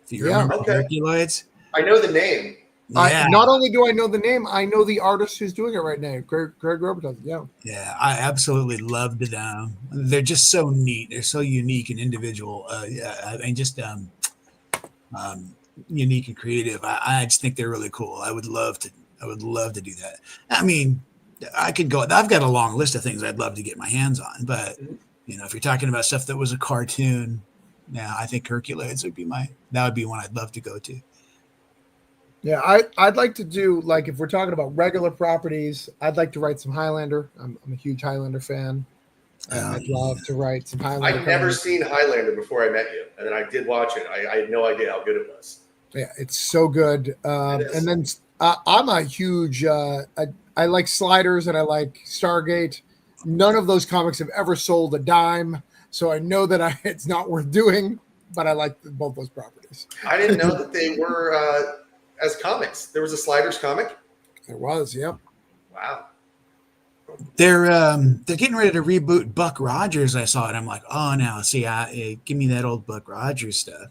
Do you remember the Herculoids? I know the name. Yeah. Not only do I know the name, I know the artist who's doing it right now, Greg Robichaud. Yeah. Yeah, I absolutely loved them. They're just so neat. They're so unique and individual. And just unique and creative. I just think they're really cool. I would love to do that. I mean, I could go. I've got a long list of things I'd love to get my hands on, but if you're talking about stuff that was a cartoon, yeah, I think Herculoids would be one I'd love to go to. Yeah, I'd like to do, like, if we're talking about regular properties, I'd like to write some Highlander. I'm a huge Highlander fan. I'd love to write some Highlander. I'd never seen Highlander before I met you, and then I did watch it. I had no idea how good it was. Yeah, it's so good. And then I'm a huge, I like Sliders and I like Stargate. None of those comics have ever sold a dime, so I know that it's not worth doing, but I like both those properties. I didn't know that they were as comics. There was a Sliders comic? There was, yep. Wow. They're getting ready to reboot Buck Rogers. I saw it. I'm like, oh, now see, give me that old Buck Rogers stuff.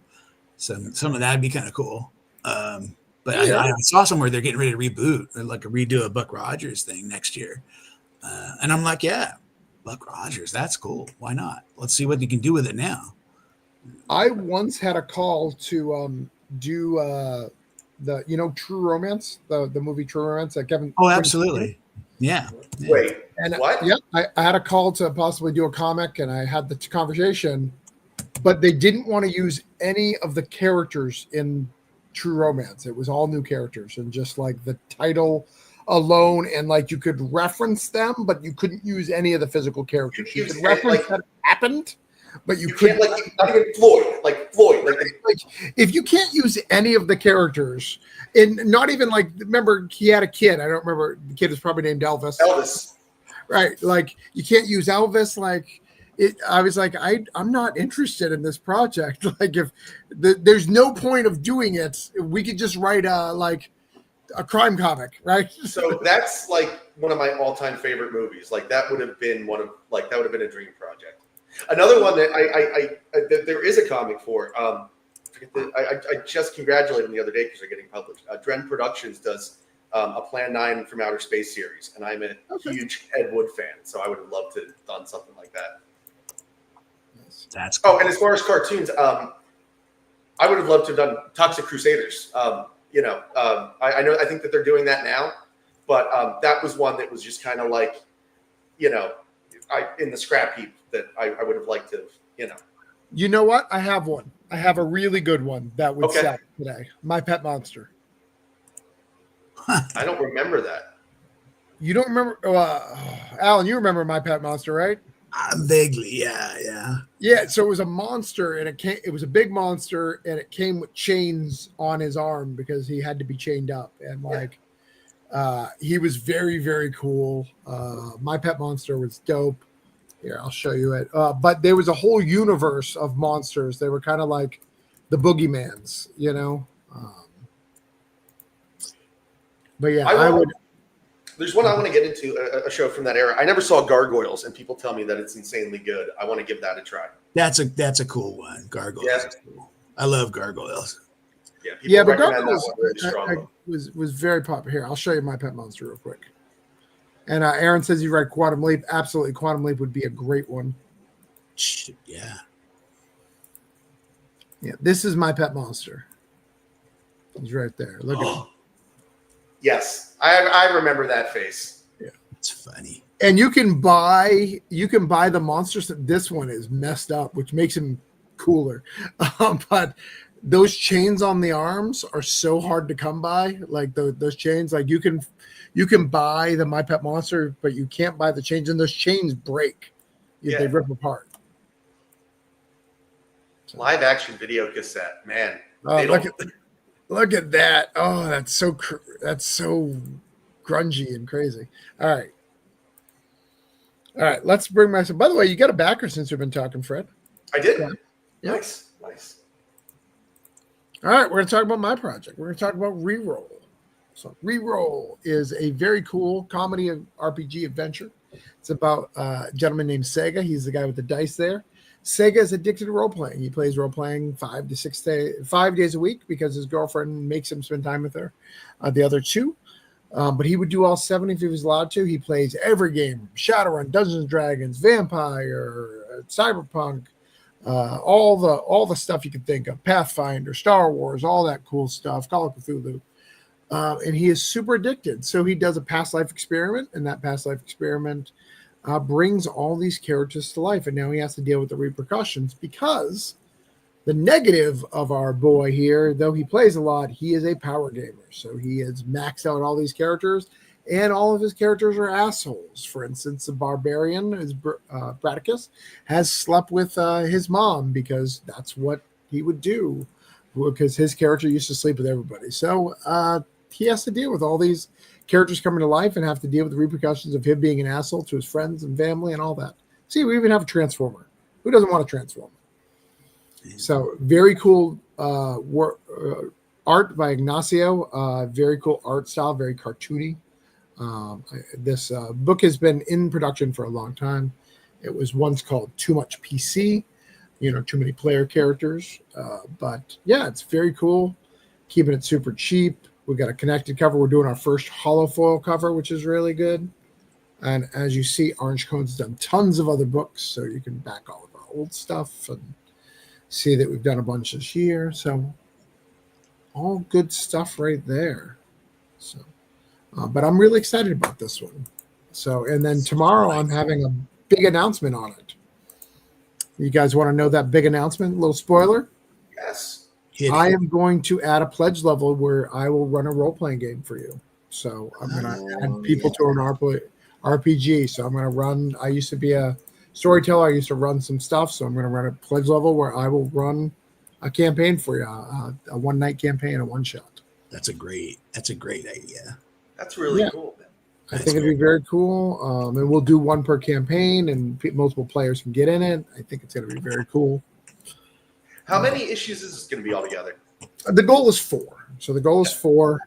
Some of that'd be kind of cool. But I saw somewhere they're getting ready to reboot or like a redo a Buck Rogers thing next year. And I'm like, yeah, Buck Rogers, that's cool. Why not? Let's see what you can do with it now. I once had a call to do the True Romance, the movie True Romance that Kevin. Oh, absolutely. Yeah. Wait, and what? Yeah, I had a call to possibly do a comic, and I had the conversation, but they didn't want to use any of the characters in True Romance. It was all new characters, and just like the title alone, and like you could reference them, but you couldn't use any of the physical characters. You could reference that it happened, but you couldn't. Not even Floyd. Like if you can't use any of the characters, and not even remember he had a kid. I don't remember, the kid was probably named Elvis. Right? Like you can't use Elvis. I was like, I'm not interested in this project. Like if there's no point of doing it, we could just write a crime comic, right? So that's like one of my all-time favorite movies. Like that would have been a dream project. Another one that that there is a comic for. I just congratulated them the other day because they're getting published. Dren Productions does a Plan 9 from Outer Space series, and I'm a huge Ed Wood fan, so I would have loved to have done something like that. That's cool. Oh, and as far as cartoons, I would have loved to have done Toxic Crusaders. I think that they're doing that now, but that was one that was just kind of like, in the scrap heap that I would have liked to, You know what? I have one. I have a really good one that would sell today. My Pet Monster. I don't remember that. You don't remember? Alan, you remember My Pet Monster, right? Vaguely, yeah. Yeah, so it was a monster, and it was a big monster, and it came with chains on his arm because he had to be chained up. And he was very, very cool. My Pet Monster was dope. Here, I'll show you it. But there was a whole universe of monsters. They were kind of like the Boogeymans, But yeah, I would. There's one I want to get into, a show from that era. I never saw Gargoyles, and people tell me that it's insanely good. I want to give that a try. That's a cool one. Gargoyles. Yeah. Cool. I love Gargoyles. Yeah, but Gargoyles was very popular. Here, I'll show you My Pet Monster real quick. And Aaron says you read Quantum Leap. Absolutely, Quantum Leap would be a great one. Yeah. Yeah, this is My Pet Monster. He's right there. Look at him. Yes, I remember that face. Yeah, it's funny. And you can buy the monsters. This one is messed up, which makes him cooler. But those chains on the arms are so hard to come by. Like those chains, like you can buy the My Pet Monster, but you can't buy the chains, and those chains break. They rip apart. Live action video cassette, man. Look at that. Oh, that's so grungy and crazy. All right. All right, let's bring myself. By the way, you got a backer since we've been talking, Fred. I did. Yeah. Nice. All right, we're going to talk about my project. We're going to talk about Reroll. So, Reroll is a very cool comedy RPG adventure. It's about a gentleman named Sega. He's the guy with the dice there. Sega is addicted to role playing. He plays role playing 5 days a week because his girlfriend makes him spend time with her. The other 2. But he would do all 7 if he was allowed to. He plays every game: Shadowrun, Dungeons and Dragons, Vampire, Cyberpunk, all the stuff you can think of, Pathfinder, Star Wars, all that cool stuff, Call of Cthulhu. And he is super addicted. So he does a past life experiment, and that past life experiment brings all these characters to life. And now he has to deal with the repercussions because the negative of our boy here, though he plays a lot, he is a power gamer. So he has maxed out all these characters, and all of his characters are assholes. For instance, the barbarian, Bradicus, has slept with his mom because that's what he would do, because his character used to sleep with everybody. So he has to deal with all these characters coming to life and have to deal with the repercussions of him being an asshole to his friends and family and all that. See, we even have a Transformer. Who doesn't want a Transformer? So very cool art by Ignacio. Very cool art style, very cartoony. This book has been in production for a long time. It was once called Too Much PC, too many player characters. But yeah, it's very cool. Keeping it super cheap. We got a connected cover. We're doing our first holofoil cover, which is really good. And as you see, Orange Cone's done tons of other books, so you can back all of our old stuff and see that we've done a bunch this year. So all good stuff right there. So, but I'm really excited about this one. So, and then tomorrow I'm having a big announcement on it. You guys want to know that big announcement? A little spoiler. Yes. I am going to add a pledge level where I will run a role-playing game for you. So I'm going to add people to an RPG. So I'm going to run. I used to be a storyteller. I used to run some stuff. So I'm going to run a pledge level where I will run a campaign for you, a one-night campaign, a one-shot. That's a great idea. That's really cool. I think it'd be very cool. And we'll do one per campaign, and multiple players can get in it. I think it's going to be very cool. How many issues is this going to be altogether? The goal is 4. So the goal is 4.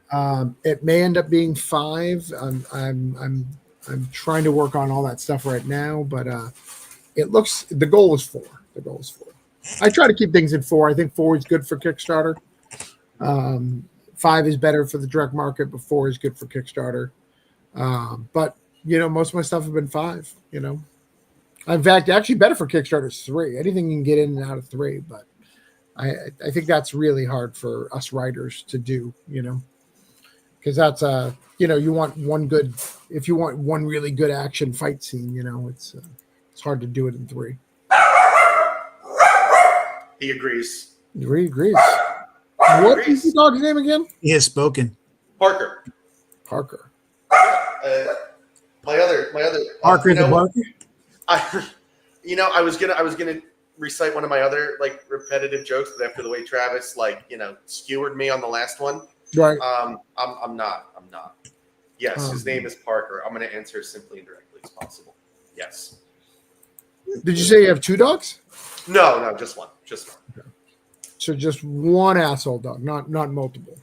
It may end up being 5. I'm trying to work on all that stuff right now, but the goal is 4. The goal is 4. I try to keep things in 4. I think 4 is good for Kickstarter. 5 is better for the direct market, but 4 is good for Kickstarter. But most of my stuff have been 5. In fact, actually better for Kickstarter is 3. Anything you can get in and out of 3, but I think that's really hard for us writers to do, because that's you want if you want one really good action fight scene, it's hard to do it in 3. He agrees. He agrees. What is the dog's name again? He has spoken. Parker. Parker. My other. Parker the Barker. I was gonna recite one of my other repetitive jokes, but after the way Travis skewered me on the last one, Right. I'm not. Yes, his name is Parker. I'm gonna answer as simply and directly as possible. Yes. Did you say you have 2 dogs? No, just one. Okay. So just one asshole dog, not multiple.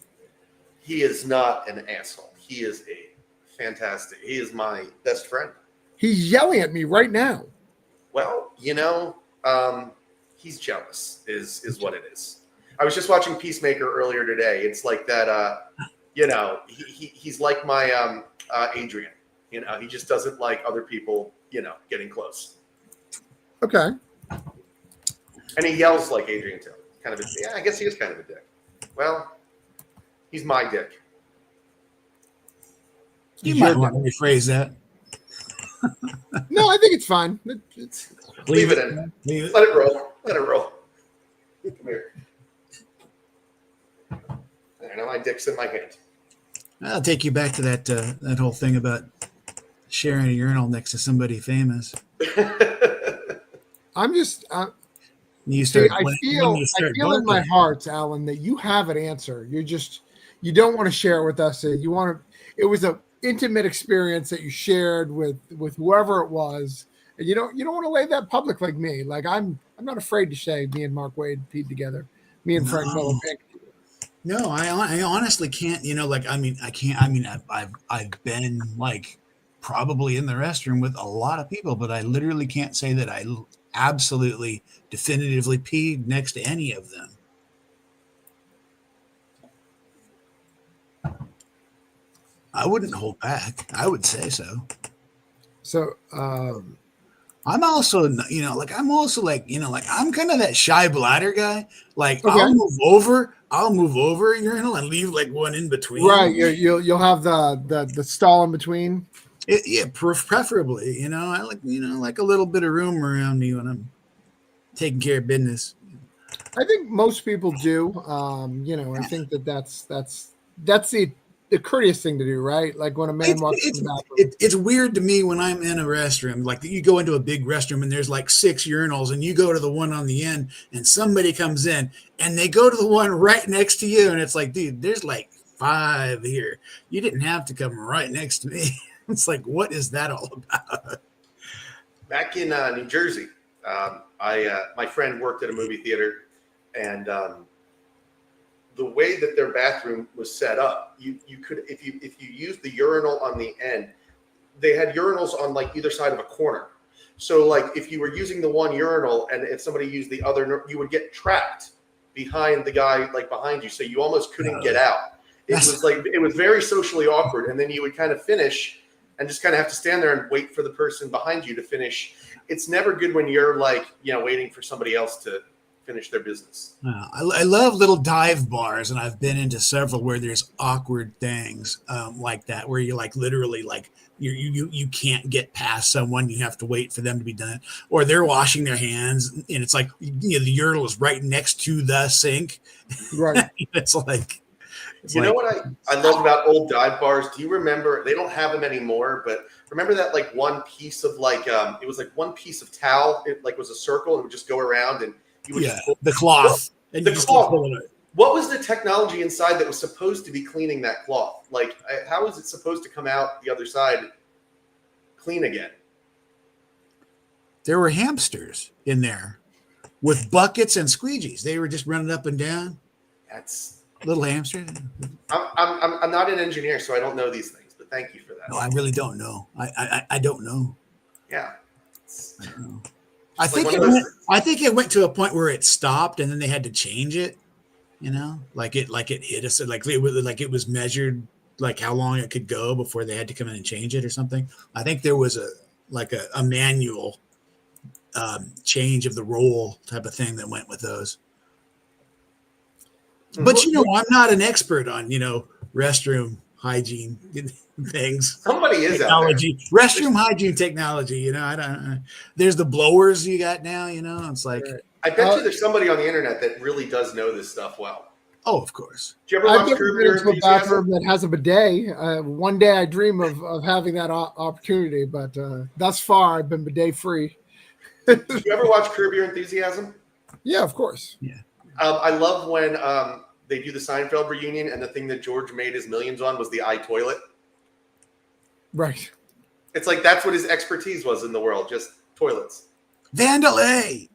He is not an asshole. He is fantastic. He is my best friend. He's yelling at me right now. Well, he's jealous is what it is. I was just watching Peacemaker earlier today. It's like that, he's like my Adrian. He just doesn't like other people, getting close. Okay. And he yells like Adrian too. I guess he is kind of a dick. Well, he's my dick. You might want to rephrase that. No, I think it's fine. Leave it in. Leave it. Let it roll. Come here. I know my dick's in my hand. I'll take you back to that whole thing about sharing a urinal next to somebody famous. I'm just You See, start I when feel you start in my bulking. heart, Alan, that you have an answer. You don't want to share with us. You want to. It was a intimate experience that you shared with whoever it was, and you don't want to lay that public like me. Like I'm not afraid to say me and Mark Wade peed together. Me and Frank Miller No. Pink. No, I honestly can't. Like I mean, I can't. I mean, I've been like probably in the restroom with a lot of people, but I literally can't say that I absolutely definitively peed next to any of them. I wouldn't hold back. I would say so. So I'm also, like I'm also like, like I'm kind of that shy bladder guy. Like Okay. I'll move over a urinal and leave like one in between. right, you'll have the stall in between. Yeah, preferably. I like, like a little bit of room around me when I'm taking care of business. I think most people do. I think that's the courteous thing to do, right? Like when a man walks in the bathroom. It's weird to me when I'm in a restroom, like you go into a big restroom and there's like 6 urinals and you go to the one on the end and somebody comes in and they go to the one right next to you. And it's like, dude, there's like 5 here. You didn't have to come right next to me. It's like, what is that all about? Back in New Jersey, my friend worked at a movie theater, and the way that their bathroom was set up, you could if you used the urinal on the end, they had urinals on like either side of a corner. So like if you were using the one urinal and if somebody used the other, you would get trapped behind the guy like behind you, so you almost couldn't get out. It was very socially awkward, and then you would kind of finish and just kind of have to stand there and wait for the person behind you to finish. It's never good when you're like, waiting for somebody else to finish their business. I love little dive bars, and I've been into several where there's awkward things like that, where you're like literally like you can't get past someone. You have to wait for them to be done, or they're washing their hands, and it's like the urinal is right next to the sink. Right. It's like. What I love about old dive bars? Do you remember? They don't have them anymore, but remember that like one piece of like it was like one piece of towel. It like was a circle and it would just go around, and you would just pull the cloth. And the you just cloth. pull it. What was the technology inside that was supposed to be cleaning that cloth? Like, how is it supposed to come out the other side clean again? There were hamsters in there with buckets and squeegees. They were just running up and down. That's Little hamster. I'm not an engineer, so I don't know these things. But thank you for that. No, I really don't know. I don't know. Yeah. I don't know. I think it went to a point where it stopped, and then they had to change it. Like it hit us, like it was measured, like how long it could go before they had to come in and change it or something. I think there was a manual change of the roll type of thing that went with those. But I'm not an expert on restroom hygiene things. Somebody is technology, restroom hygiene technology. I don't. There's the blowers you got now. It's like I bet you there's somebody on the internet that really does know this stuff well. Oh, of course. Do you ever I've watch never Curb been Your into a Enthusiasm? bathroom that has a bidet. One day I dream of having that opportunity, but thus far I've been bidet free. Did you ever watch Curb Your Enthusiasm? Yeah, of course. Yeah. I love when they do the Seinfeld reunion, and the thing that George made his millions on was the iToilet. Right. It's like that's what his expertise was in the world, just toilets. Vandalay.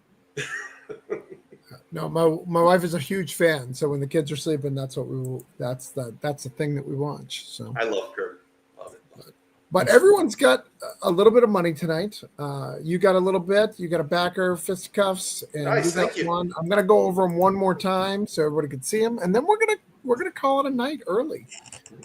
No, my wife is a huge fan, so when the kids are sleeping, that's the thing that we watch. So I love Curb. Love it. but everyone's got a little bit of money tonight. You got a little bit. You got a backer, fisticuffs, and Nice, you got thank you. one. I'm gonna go over them one more time so everybody can see them, and then we're gonna call it a night early.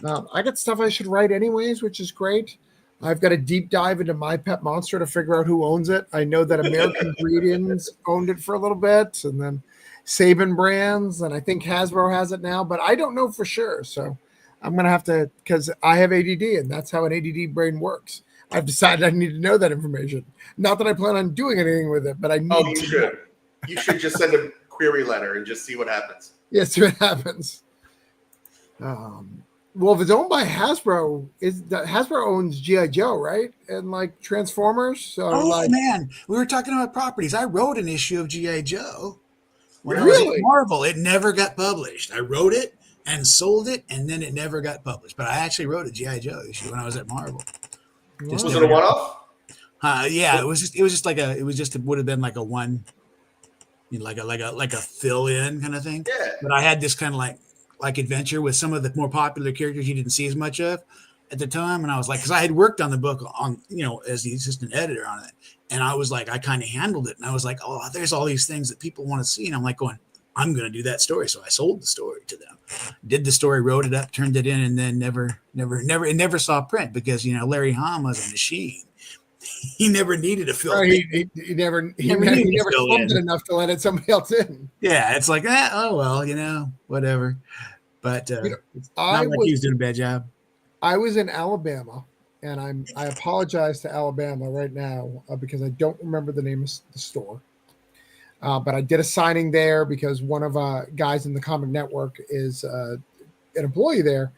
I got stuff I should write anyways, which is great. I've got a deep dive into My Pet Monster to figure out who owns it. I know that American Ingredients owned it for a little bit, and then Saban Brands, and I think Hasbro has it now, but I don't know for sure. So I'm going to have to, because I have ADD, and that's how an ADD brain works. I've decided I need to know that information. Not that I plan on doing anything with it, but I need Oh, you to. should. You should just send a query letter and just see what happens. Yeah, see what happens. Well, if it's owned by Hasbro, is that Hasbro owns GI Joe, right? And like Transformers. So Oh like, man, we were talking about properties. I wrote an issue of GI Joe when I was at Really? Marvel. It never got published. I wrote it and sold it, and then it never got published. But I actually wrote a GI Joe issue when I was at Marvel. Just Was wow. it a one-off? Yeah, it would have been like a one, like a fill in kind of thing. Yeah. But I had this kind of like adventure with some of the more popular characters you didn't see as much of at the time, and I was like, because I had worked on the book on as the assistant editor on it, and I was like, I kind of handled it, and I was like, oh, there's all these things that people want to see, and I'm like going, I'm going to do that story, so I sold the story to them, did the story, wrote it up, turned it in, and then it never saw print because Larry Hama was a machine. He never needed a fill. Or he never slumped it enough to let somebody else in. Yeah, it's like oh well, whatever. But it's not like he was doing a bad job. I was in Alabama, and I apologize to Alabama right now because I don't remember the name of the store. But I did a signing there because one of guys in the Comic Network is an employee there.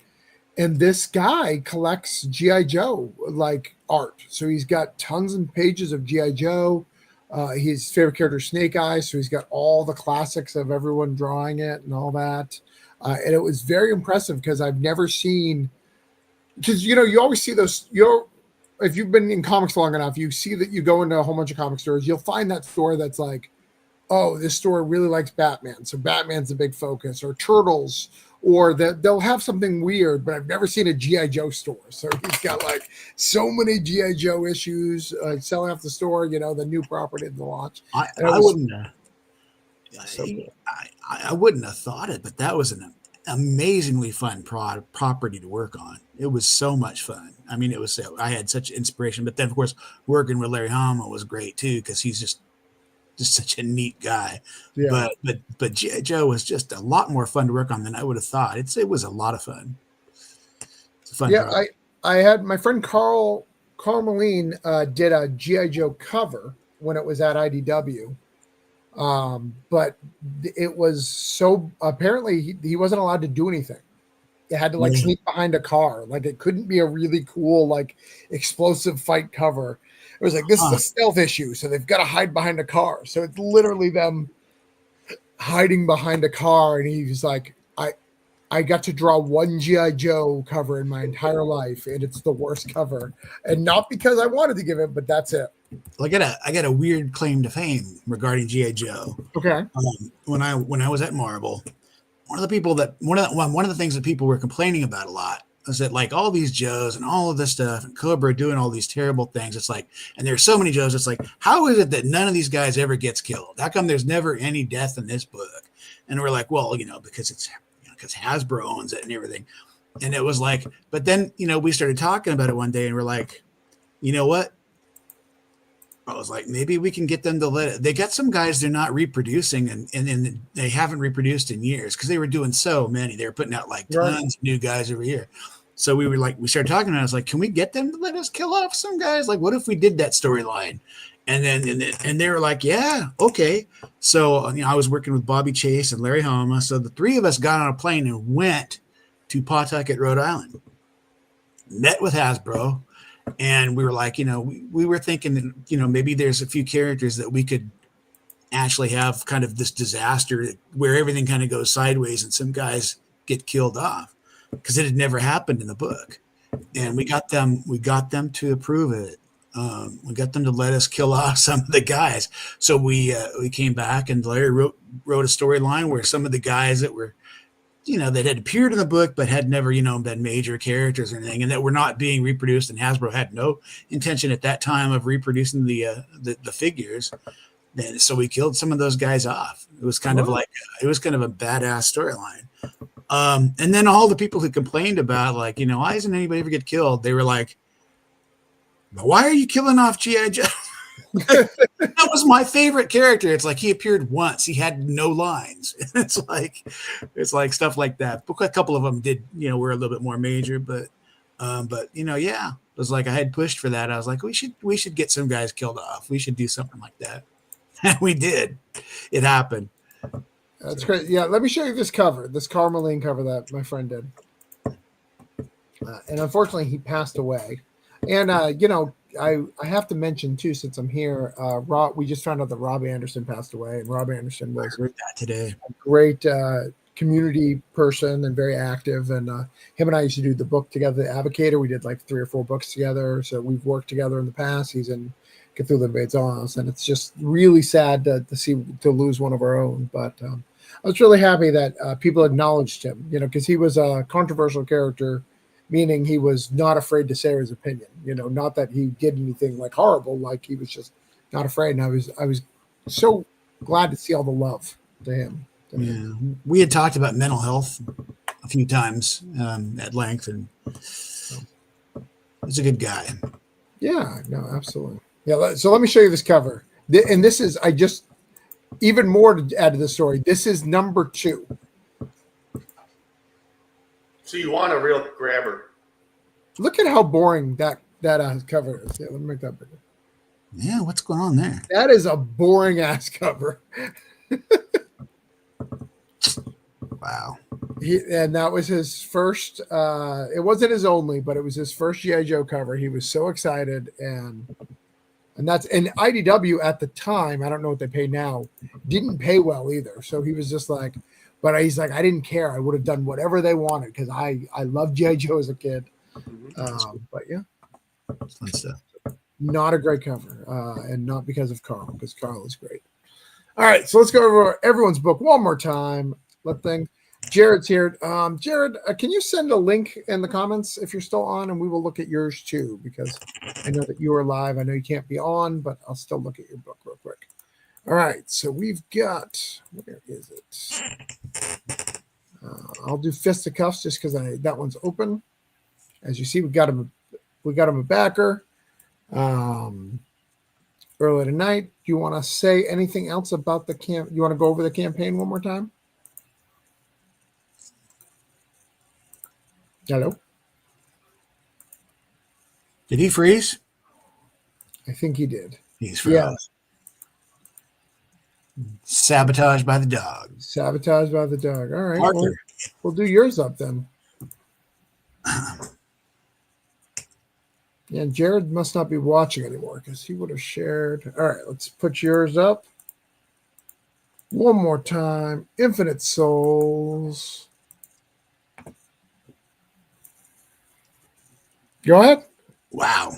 And this guy collects G.I. Joe like art. So he's got tons of pages of G.I. Joe. His favorite character is Snake Eyes. So he's got all the classics of everyone drawing it and all that. And it was very impressive because I've never seen, because, you always see those, if you've been in comics long enough, you see that you go into a whole bunch of comic stores, you'll find that store that's like, oh, this store really likes Batman. So Batman's a big focus, or Turtles, or that they'll have something weird, but I've never seen a G.I. Joe store. So he's got like so many G.I. Joe issues selling off the store, the new property to launch. I wouldn't have thought it, but that was an amazingly fun property to work on. It was so much fun. I mean, I had such inspiration, but then of course working with Larry Hama was great too, because he's just such a neat guy. Yeah. But G.I. Joe was just a lot more fun to work on than I would have thought. It was a lot of fun. It's a fun project. I had my friend Carl Moline did a G.I. Joe cover when it was at IDW. But it was so apparently he wasn't allowed to do anything. It had to sneak behind a car. Like it couldn't be a really cool, like explosive fight cover. It was like, this is a stealth issue, so they've got to hide behind a car. So it's literally them hiding behind a car, and he's like, I got to draw one G.I. Joe cover in my entire life, and it's the worst cover. And not because I wanted to give it, but that's it. Well, I got a weird claim to fame regarding G.I. Joe. Okay. When I was at Marvel, one of the things that people were complaining about a lot is that like all these Joes and all of this stuff and Cobra doing all these terrible things. It's like, and there's so many Joes. It's like, how is it that none of these guys ever gets killed? How come there's never any death in this book? And we're like, well, because because Hasbro owns it and everything. And it was like, but then, we started talking about it one day and we're like, you know what? I was like, maybe we can get them to let it. They got some guys they're not reproducing and they haven't reproduced in years because they were doing so many. They were putting out like tons of new guys every year. So we started talking about it. I was like, can we get them to let us kill off some guys? Like, what if we did that storyline? And then they were like, yeah, okay. So I was working with Bobby Chase and Larry Hama. So the three of us got on a plane and went to Pawtucket, Rhode Island, met with Hasbro. And we were like, we were thinking that, maybe there's a few characters that we could actually have kind of this disaster where everything kind of goes sideways and some guys get killed off because it had never happened in the book. And we got them to approve it. We got them to let us kill off some of the guys. So we came back and Larry wrote a storyline where some of the guys that were, that had appeared in the book, but had never, been major characters or anything, and that were not being reproduced. And Hasbro had no intention at that time of reproducing the figures. Then, so we killed some of those guys off. It was kind of a badass storyline. And then all the people who complained about, like, why doesn't anybody ever get killed? They were like, but why are you killing off G.I. Joe? That was my favorite character. It's like he appeared once. He had no lines. It's like stuff like that. A couple of them did, were a little bit more major, but yeah, it was like I had pushed for that. I was like, we should get some guys killed off. We should do something like that. And we did. It happened. That's great. Yeah, let me show you this cover, this Carmeline cover that my friend did. and unfortunately, he passed away. And I have to mention too, since I'm here, Rob. We just found out that Rob Anderson passed away, and Rob Anderson I was heard that today. a great community person and very active. And him and I used to do the book together, The Advocator. We did like 3 or 4 books together, so we've worked together in the past. He's in Cthulhu Invades Oz, and it's just really sad to lose one of our own. But I was really happy that people acknowledged him, because he was a controversial character, meaning he was not afraid to say his opinion. Not that he did anything like horrible, like he was just not afraid. And I was so glad to see all the love to him. Yeah, we had talked about mental health a few times at length, and he's a good guy. Yeah, no, absolutely. Yeah, so let me show you this cover. And this is, even more to add to the story, this is number 2. So you want a real grabber? Look at how boring that cover is. Yeah, let me make that bigger. Yeah, what's going on there? That is a boring ass cover. Wow. And that was his first. It wasn't his only, but it was his first GI Joe cover. He was so excited, and IDW at the time. I don't know what they pay now. Didn't pay well either. So he was just like, but he's like, I didn't care. I would have done whatever they wanted because I loved GI Joe as a kid. But yeah, Fun stuff. not a great cover, and not because of Carl, because Carl is great. All right, so let's go over everyone's book one more time. Jared's here. Jared, can you send a link in the comments if you're still on, and we will look at yours too, because I know that you are live. I know you can't be on, but I'll still look at your book real quick. All right, so we've got, where is it? I'll do Fisticuffs just because that one's open. As you see, we got him a backer. Early tonight. Do you want to say anything else about the camp? You want to go over the campaign one more time? Hello? Did he freeze? I think he did. He's froze. Yeah. Sabotaged by the dog. Sabotaged by the dog. All right. Arthur. We'll do yours up then. Yeah, Jared must not be watching anymore because he would have shared. All right, let's put yours up. One more time. Infinite Souls. Go ahead. Wow.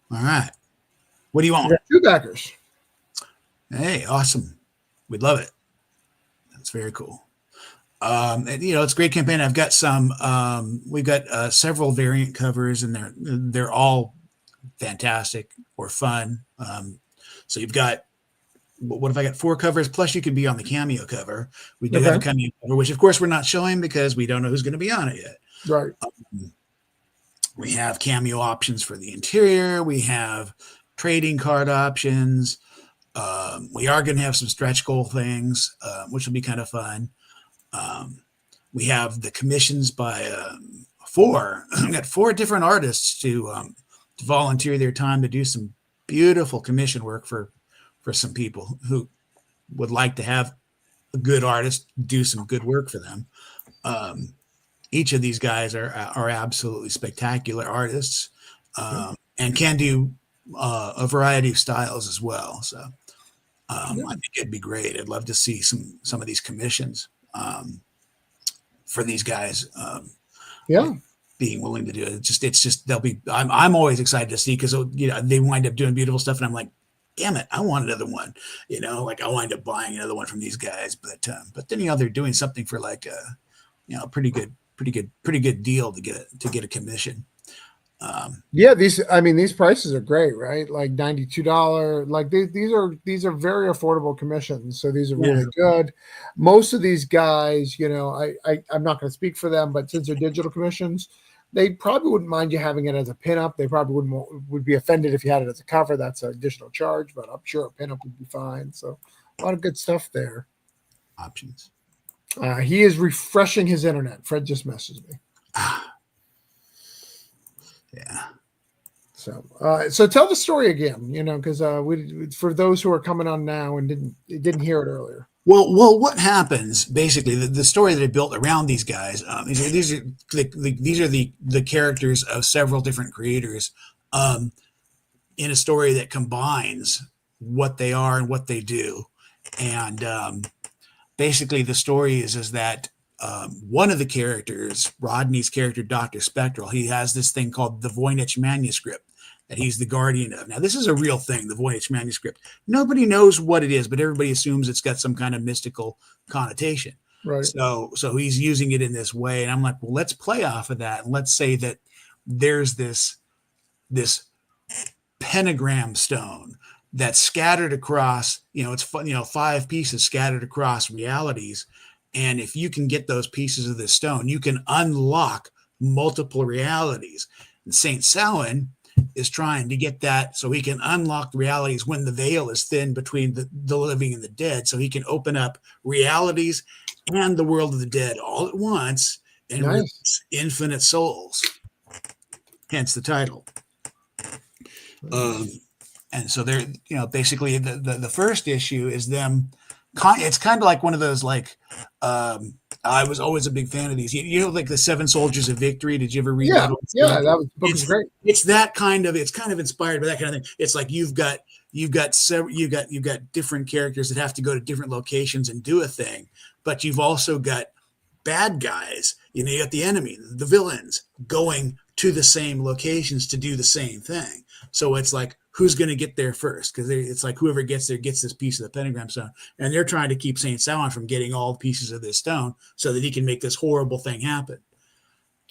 All right. What do you We want? got 2 backers. Hey, awesome. We'd love it. That's very cool. And, it's a great campaign. I've got we've got several variant covers, and they're all fantastic or fun. So you've got, what if I got 4 covers? Plus you can be on the cameo cover. We do have a cameo cover, which of course we're not showing because we don't know who's going to be on it yet. Right. We have cameo options for the interior. We have trading card options. We are going to have some stretch goal things, which will be kind of fun. We have the commissions by 4. We've got 4 different artists to volunteer their time to do some beautiful commission work for some people who would like to have a good artist do some good work for them. Each of these guys are absolutely spectacular artists, and can do a variety of styles as well. So I think it'd be great. I'd love to see some of these commissions for these guys. Being willing to do it. It's just they'll be. I'm always excited to see, because they wind up doing beautiful stuff, and I'm like, damn it, I want another one. Like I wind up buying another one from these guys, but then they're doing something for like a pretty good deal to get a commission. These prices are great, right? Like $92. Like these are very affordable commissions, so these are really good. Most of these guys, I'm not going to speak for them, but since they're digital commissions, they probably wouldn't mind you having it as a pinup. They probably would be offended if you had it as a cover. That's an additional charge, but I'm sure a pinup would be fine. So a lot of good stuff there. Options. He is refreshing his internet. Fred just messaged me. Yeah. So tell the story again, because we for those who are coming on now and didn't hear it earlier. Well, what happens basically? The story that I built around these guys. These are the characters of several different creators, in a story that combines what they are and what they do, and basically the story is that one of the characters, Rodney's character, Dr. Spectral, he has this thing called the Voynich manuscript that he's the guardian of. Now, this is a real thing, the Voynich manuscript. Nobody knows what it is, but everybody assumes it's got some kind of mystical connotation. Right. So he's using it in this way. And I'm like, well, let's play off of that. And let's say that there's this pentagram stone that's scattered across, it's 5 pieces scattered across realities. And if you can get those pieces of this stone, you can unlock multiple realities. And Saint Samhain is trying to get that so he can unlock realities when the veil is thin between the living and the dead. So he can open up realities and the world of the dead all at once and release infinite souls. Hence the title. And so they're, basically the first issue is them. It's kind of like one of those, I was always a big fan of these. Like the 7 Soldiers of Victory. Did you ever read that? Yeah, that book was great. It's that it's kind of inspired by that kind of thing. It's like you've got different characters that have to go to different locations and do a thing, but you've also got bad guys. You got the enemy, the villains going to the same locations to do the same thing. So it's like, who's going to get there first? Because it's like whoever gets there gets this piece of the pentagram stone. And they're trying to keep Saint Samhain from getting all the pieces of this stone so that he can make this horrible thing happen.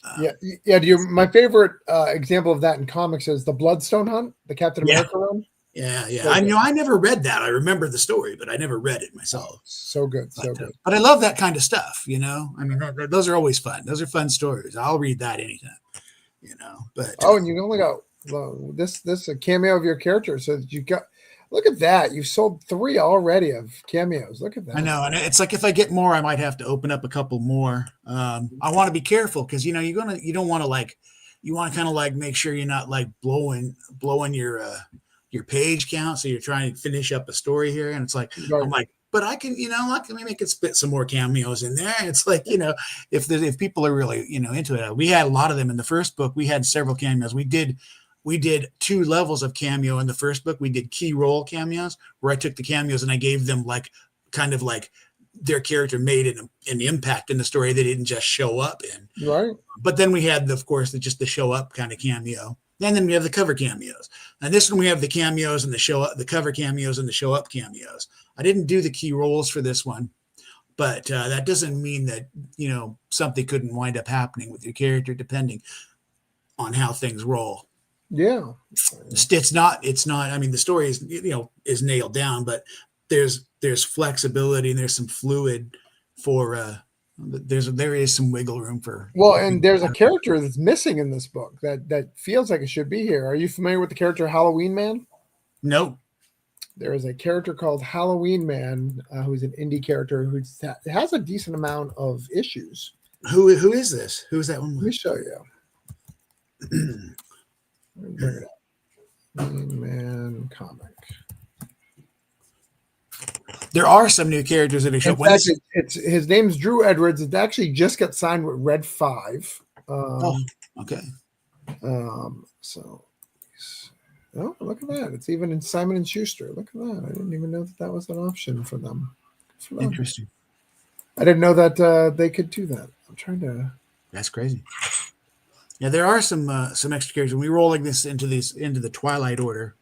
My favorite example of that in comics is the Bloodstone Hunt, the Captain America run. Yeah. I never read that. I remember the story, but I never read it myself. So good. But I love that kind of stuff, those are always fun. Those are fun stories. I'll read that anytime, but. And you only got this a cameo of your character. So you got, look at that. You've sold 3 already of cameos. Look at that. I know. And it's like, if I get more, I might have to open up a couple more. I want to be careful because, you don't want to you want to kind of make sure you're not blowing your page count. So you're trying to finish up a story here. And it's like, right. I'm like, but I can, let me make it spit some more cameos in there. And it's like, if people are really, into it, we had a lot of them in the first book. We had several cameos. We did 2 levels of cameo in the first book. We did key role cameos where I took the cameos and I gave them their character made an impact in the story. They didn't just show up in. Right. But then we had, of course, just the show up kind of cameo. And then we have the cover cameos. And this one we have the cameos and the cover cameos and the show up cameos. I didn't do the key roles for this one, but that doesn't mean that, something couldn't wind up happening with your character depending on how things roll. Yeah. It's not, I mean, the story is, is nailed down, but there's flexibility and there's some fluid for, there is some wiggle room for. Well, and there's a character that's missing in this book that feels like it should be here. Are you familiar with the character Halloween Man? No. There is a character called Halloween Man, who's an indie character who has a decent amount of issues. Who is this? Who is that one? Let me show you. Let me bring it up. Halloween Man comic. There are some new characters that are showing. It's his name's Drew Edwards. It actually just got signed with Red 5. Okay. So, look at that. It's even in Simon and Schuster. Look at that. I didn't even know that was an option for them. Interesting. I didn't know that they could do that. I'm trying to. That's crazy. Yeah, there are some extra characters. We're rolling this into the Twilight Order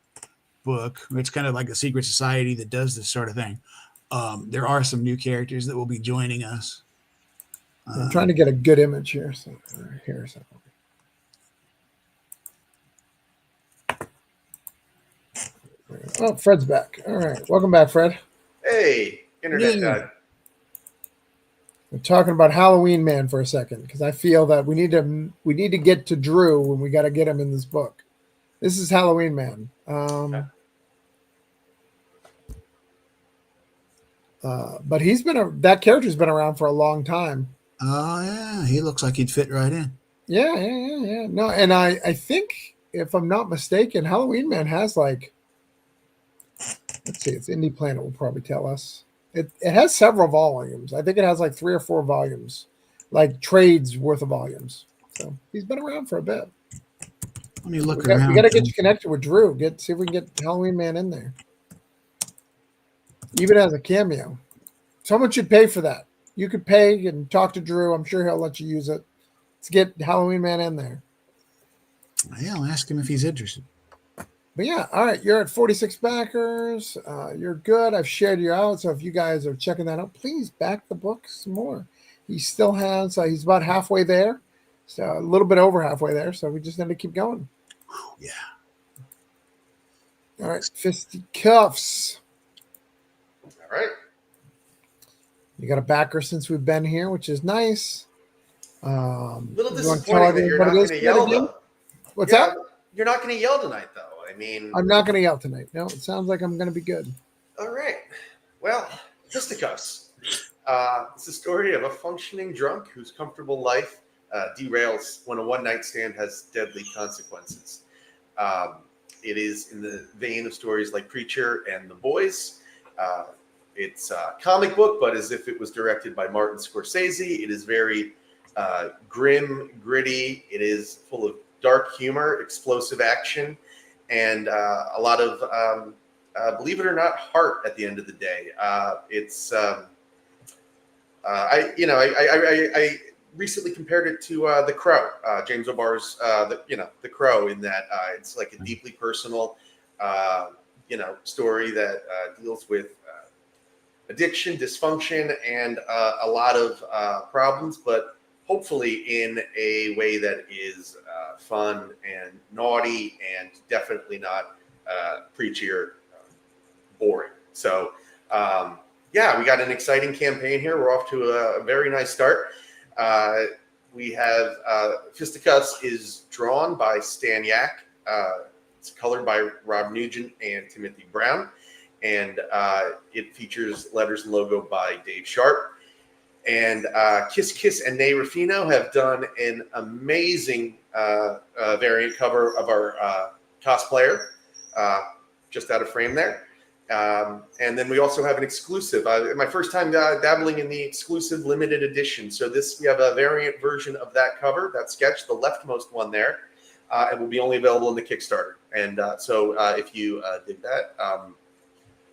book. It's kind of like a secret society that does this sort of thing. There are some new characters that will be joining us. I'm trying to get a good image here. So here's it. Oh, Fred's back. All right, welcome back, Fred. Hey, internet guy. We're talking about Halloween Man for a second because I feel that we need to get to Drew and we got to get him in this book. This is Halloween Man. But that character's been around for a long time. Oh yeah, he looks like he'd fit right in. Yeah. No, and I think if I'm not mistaken, Halloween Man has like, let's see, it's Indie Planet will probably tell us. It has several volumes. I think it has like 3 or 4 volumes, like trades worth of volumes. So he's been around for a bit. Let me look We around. got to get you connected with Drew. See if we can get Halloween Man in there. Even as a cameo. Someone should pay for that. You could pay and talk to Drew. I'm sure he'll let you use it. Let's get Halloween Man in there. Yeah, I'll ask him if he's interested. But yeah, all right. You're at 46 backers. You're good. I've shared you out. So if you guys are checking that out, please back the book some more. He still has, he's about halfway there. So a little bit over halfway there. So we just need to keep going. Yeah. All right. Fisticuffs. All right. You got a backer since we've been here, which is nice. A little you wanna disappointing tell that you're what not it is going to yet yell, again? though. What's Yeah, that? You're not going to yell tonight, though. I mean, I'm not going to yell tonight. No, it sounds like I'm going to be good. all right. Well, Fisticuffs. It's the story of a functioning drunk whose comfortable life derails when a one-night stand has deadly consequences. It is in the vein of stories like Preacher and The Boys. It's a comic book, but as if it was directed by Martin Scorsese. It is very grim, gritty. It is full of dark humor, explosive action, and a lot of, believe it or not, heart at the end of the day. I recently compared it to The Crow, James O'Barr's The Crow, in that it's like a deeply personal story that deals with addiction, dysfunction, and a lot of problems, but hopefully in a way that is fun and naughty and definitely not preachy or boring. So we got an exciting campaign here. We're off to a very nice start. We have Fisticuffs is drawn by Stan Yak. It's colored by Rob Nugent and Timothy Brown. And it features letters and logo by Dave Sharp. And Kiss Kiss and Nay Ruffino have done an amazing variant cover of our cosplayer, just out of frame there. And then we also have an exclusive. My first time dabbling in the exclusive limited edition. So we have a variant version of that cover, that sketch, the leftmost one there. It will be only available in the Kickstarter. And so if you dig that,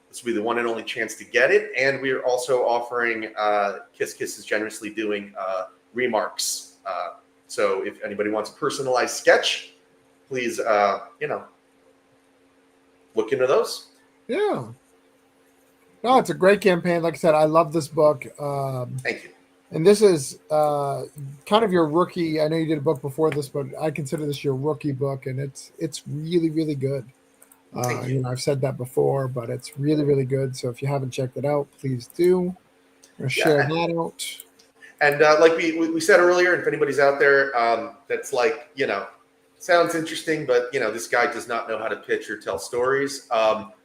this will be the one and only chance to get it. And we are also offering, Kiss Kiss is generously doing remarks. So if anybody wants a personalized sketch, please, look into those. Yeah. No, it's a great campaign. Like I said, I love this book. Thank you. And this is kind of your rookie. I know you did a book before this, but I consider this your rookie book, and it's really, really good. I've said that before, but it's really, really good. So if you haven't checked it out, please do. Share that out. And like we said earlier, if anybody's out there that's like, sounds interesting, but, this guy does not know how to pitch or tell stories.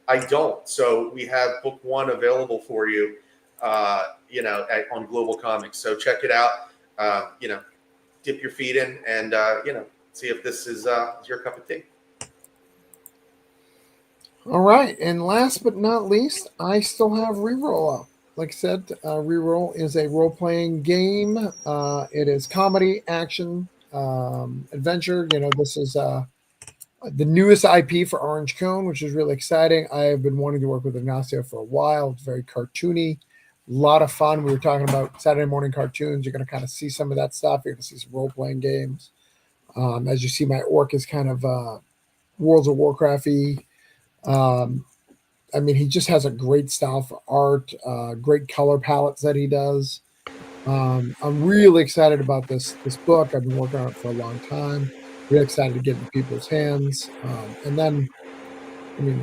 I don't. So we have book 1 available for you, on Global Comics. So check it out, dip your feet in and, see if this is your cup of tea. All right. And last but not least, I still have Reroll up. Like I said, Reroll is a role-playing game. It is comedy, action, adventure. This is the newest IP for Orange Cone, which is really exciting. I have been wanting to work with Ignacio for a while. It's very cartoony, a lot of fun. We were talking about Saturday morning cartoons. You're going to kind of see some of that stuff. You're going to see some role-playing games. As you see, my orc is kind of Worlds of Warcraft-y. He just has a great style for art, great color palettes that he does. I'm really excited about this book. I've been working on it for a long time. Really excited to get it in people's hands. And then,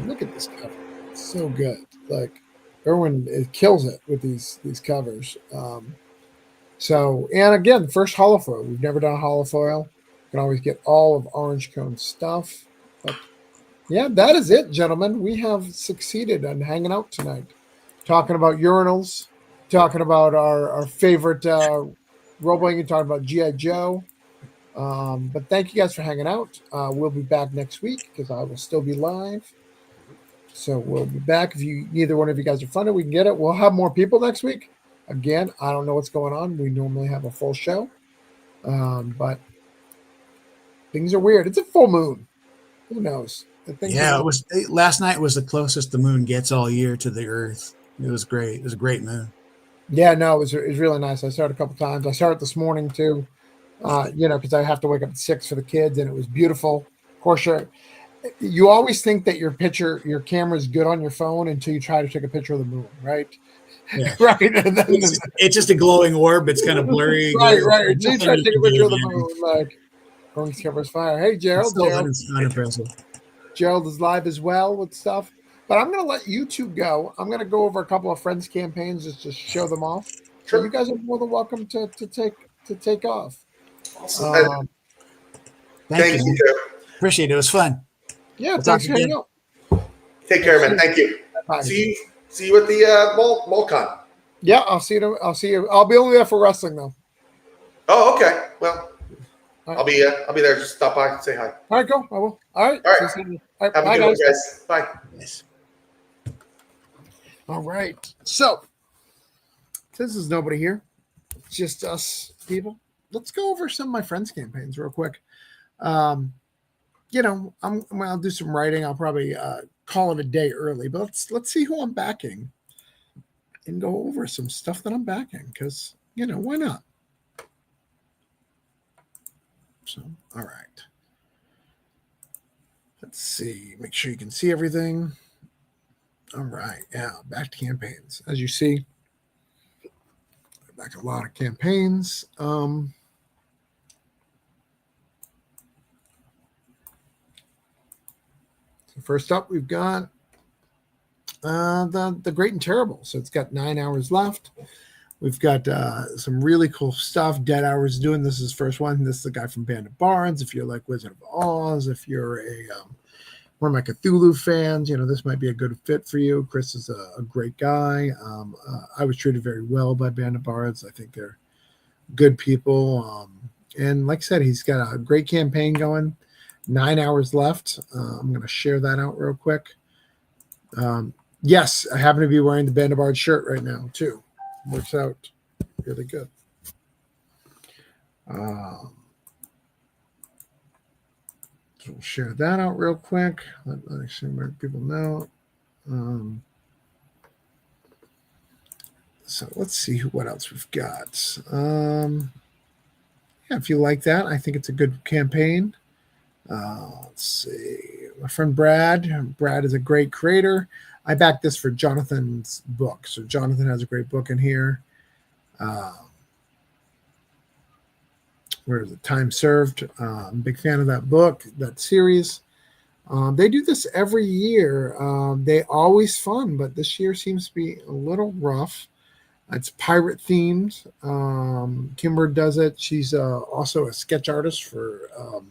look at this cover. It's so good. Like, Irwin, it kills it with these covers. And again, first holofoil. We've never done a holofoil. You can always get all of Orange Cone stuff. But yeah, that is it, gentlemen. We have succeeded in hanging out tonight, talking about urinals, talking about our favorite role-playing, talking about G.I. Joe. But thank you guys for hanging out. We'll be back next week because I will still be live. So we'll be back. If you neither one of you guys are funded, we can get it. We'll have more people next week. Again, I don't know what's going on. We normally have a full show, but things are weird. It's a full moon. Who knows? Yeah, it was last night was the closest the moon gets all year to the Earth. It was great. It was a great moon. Yeah, no, it was really nice. I saw it a couple times. I saw it this morning too. Because I have to wake up at 6 for the kids, and it was beautiful. Of course, you always think that your camera is good on your phone until you try to take a picture of the moon, right? Yeah. Right. And then, It's just a glowing orb. It's kind of blurry. right. Until you try to take a picture of the moon, like going camera's fire. Hey, Gerald. It's not impressive. Gerald is live as well with stuff. But I'm going to let you two go. I'm going to go over a couple of friends' campaigns just to show them off. Sure. So you guys are more than welcome to take off. Awesome. Thank you. Appreciate it. It was fun. Yeah, thanks for hanging out. Take care, man. Thank you. Bye. See you at the MolCon. Yeah, I'll see you. I'll be only there for wrestling though. Oh, okay. Well, All right. I'll be there. Just stop by and say hi. All right, go. I will. All right. All right. See you. Have Bye, a good one, guys. guys. Bye. Yes. All right. So, since there's nobody here, it's just us people. Let's go over some of my friends' campaigns real quick. I'll do some writing. I'll probably call it a day early, but let's see who I'm backing and go over some stuff that I'm backing because why not? So, all right. Let's see. Make sure you can see everything. All right. Yeah. Back to campaigns. As you see, back to a lot of campaigns. So first up, we've got the Great and Terrible. So it's got 9 hours left. We've got some really cool stuff. Dead Hours doing this is his first one. This is the guy from Band of Bards. If you're like Wizard of Oz, if you're one of my Cthulhu fans, this might be a good fit for you. Chris is a great guy. I was treated very well by Band of Bards. I think they're good people. And like I said, he's got a great campaign going. 9 hours left. I'm going to share that out real quick. Yes, I happen to be wearing the Band of Bards shirt right now, too. Works out really good. So we'll share that out real quick. Let people know. So let's see what else we've got. If you like that, I think it's a good campaign. Let's see. My friend Brad. Brad is a great creator. I backed this for Jonathan's book. So Jonathan has a great book in here. Where is it? Time Served. I'm a big fan of that book, that series. They do this every year. They always fun, but this year seems to be a little rough. It's pirate themed. Kimber does it. She's also a sketch artist for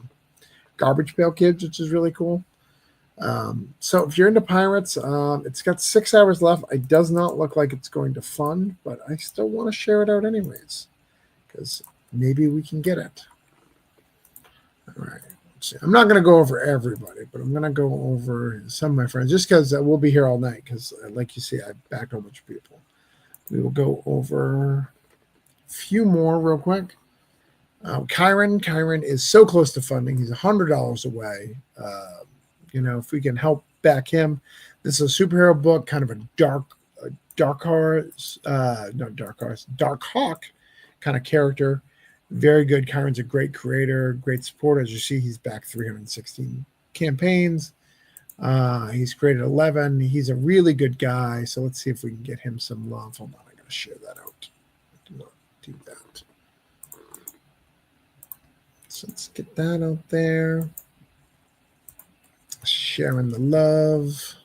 Garbage Pail Kids, which is really cool. So if you're into pirates, it's got 6 hours left. It does not look like it's going to fund, but I still want to share it out anyways because maybe we can get it. All right. I'm not going to go over everybody, but I'm going to go over some of my friends just because we'll be here all night because, like you see, I backed a bunch of people. We will go over a few more real quick. Kyron is so close to funding. He's $100 away. If we can help back him. This is a superhero book, kind of a Dark Hawk kind of character. Very good. Kyron's a great creator, great supporter. As you see, he's backed 316 campaigns. He's created 11. He's a really good guy. So let's see if we can get him some love. Hold on, I gotta share that out. I do not do that. So let's get that out there. Sharing the love.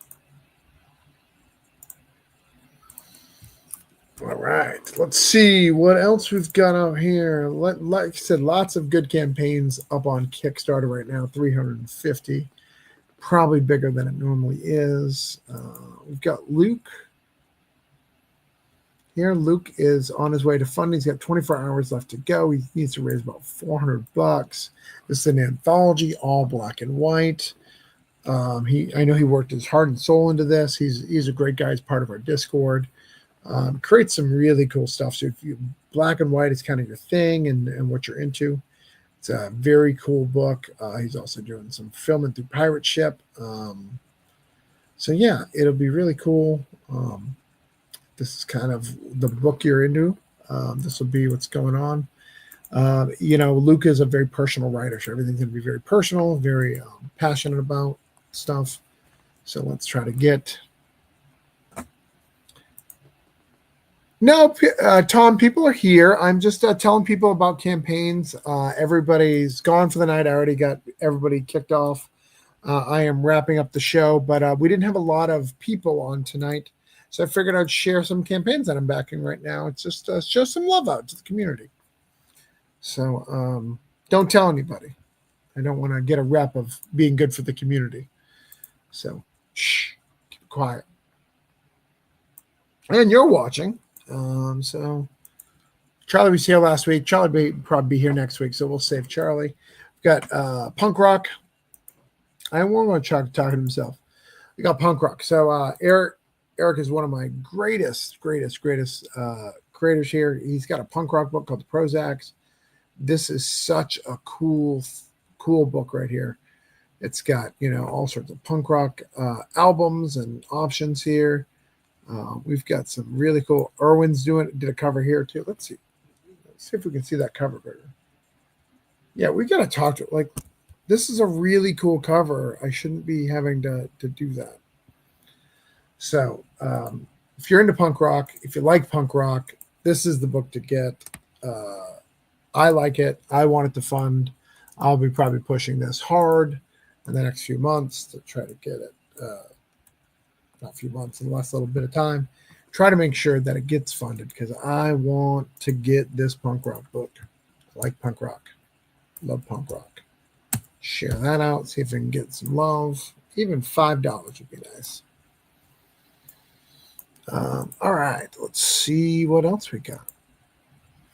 All right, let's see what else we've got out here. Like I said, lots of good campaigns up on Kickstarter right now, 350. Probably bigger than it normally is. We've got Luke. here. Luke is on his way to funding. He's got 24 hours left to go. He needs to raise about $400. This is an anthology, all black and white. I know he worked his heart and soul into this. He's a great guy. He's part of our Discord. Creates some really cool stuff. So if you black and white is kind of your thing and what you're into, it's a very cool book. He's also doing some filming through Pirate Ship. So yeah, it'll be really cool. This is kind of the book you're into. This will be what's going on. Luke is a very personal writer, so everything's going to be very personal, very passionate about stuff. So let's try to get. No, Tom, people are here. I'm just telling people about campaigns. Everybody's gone for the night. I already got everybody kicked off. I am wrapping up the show, but we didn't have a lot of people on tonight. So I figured I'd share some campaigns that I'm backing right now. It's just show some love out to the community. So don't tell anybody. I don't want to get a rep of being good for the community. So shh, keep it quiet. And you're watching. So Charlie was here last week. Charlie will probably be here next week, so we'll save Charlie. We've got Punk Rock. I won't want to talk to himself. We got Punk Rock. So Eric is one of my greatest creators here. He's got a punk rock book called The Prozacs. This is such a cool book right here. It's got, all sorts of punk rock albums and options here. We've got some really cool. Irwin's did a cover here too. Let's see if we can see that cover better. Yeah, we got to talk to it. Like, this is a really cool cover. I shouldn't be having to do that. So if you're into punk rock, if you like punk rock, this is the book to get. I like it. I want it to fund. I'll be probably pushing this hard in the next few months to try to get it. Not a few months, in the last little bit of time. Try to make sure that it gets funded because I want to get this punk rock book. I like punk rock. Love punk rock. Share that out. See if we can get some love. Even $5 would be nice. All right. Let's see what else we got.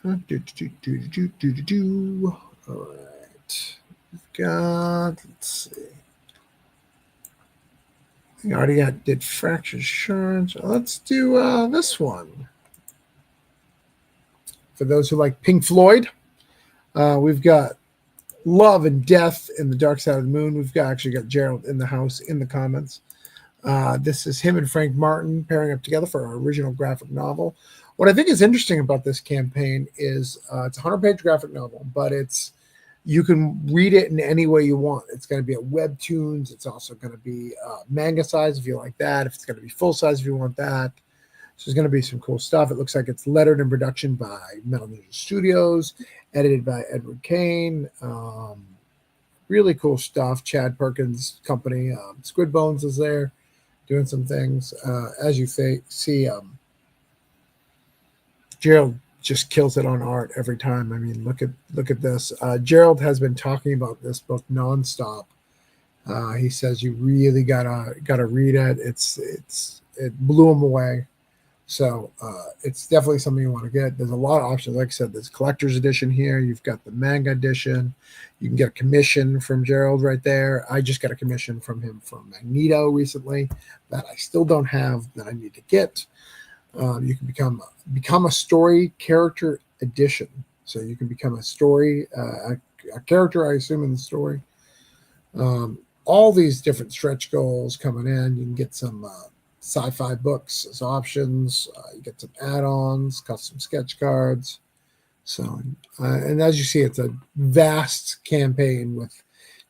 All right. We've got, let's see. We already did Fractured Shards. Let's do this one. For those who like Pink Floyd, we've got Love and Death in the Dark Side of the Moon. We've actually got Gerald in the house in the comments. This is him and Frank Martin pairing up together for our original graphic novel. What I think is interesting about this campaign is it's a 100-page graphic novel, but you can read it in any way you want. It's going to be a webtoons. It's also going to be manga size if you like that. If it's going to be full size if you want that. So there's going to be some cool stuff. It looks like it's lettered in production by Metal Ninja Studios, edited by Edward Kane. Really cool stuff. Chad Perkins' company. Squid Bones is there doing some things. As you see, Gerald just kills it on art every time. I mean, look at this. Gerald has been talking about this book nonstop. He says you really gotta read it. It blew him away. So it's definitely something you want to get. There's a lot of options. Like I said, there's collector's edition here. You've got the manga edition. You can get a commission from Gerald right there. I just got a commission from him from Magneto recently that I still don't have that I need to get. You can become a story character edition. So you can become a story, a character, I assume, in the story. All these different stretch goals coming in. You can get some sci-fi books as options. You get some add-ons, custom sketch cards. So, and as you see, it's a vast campaign with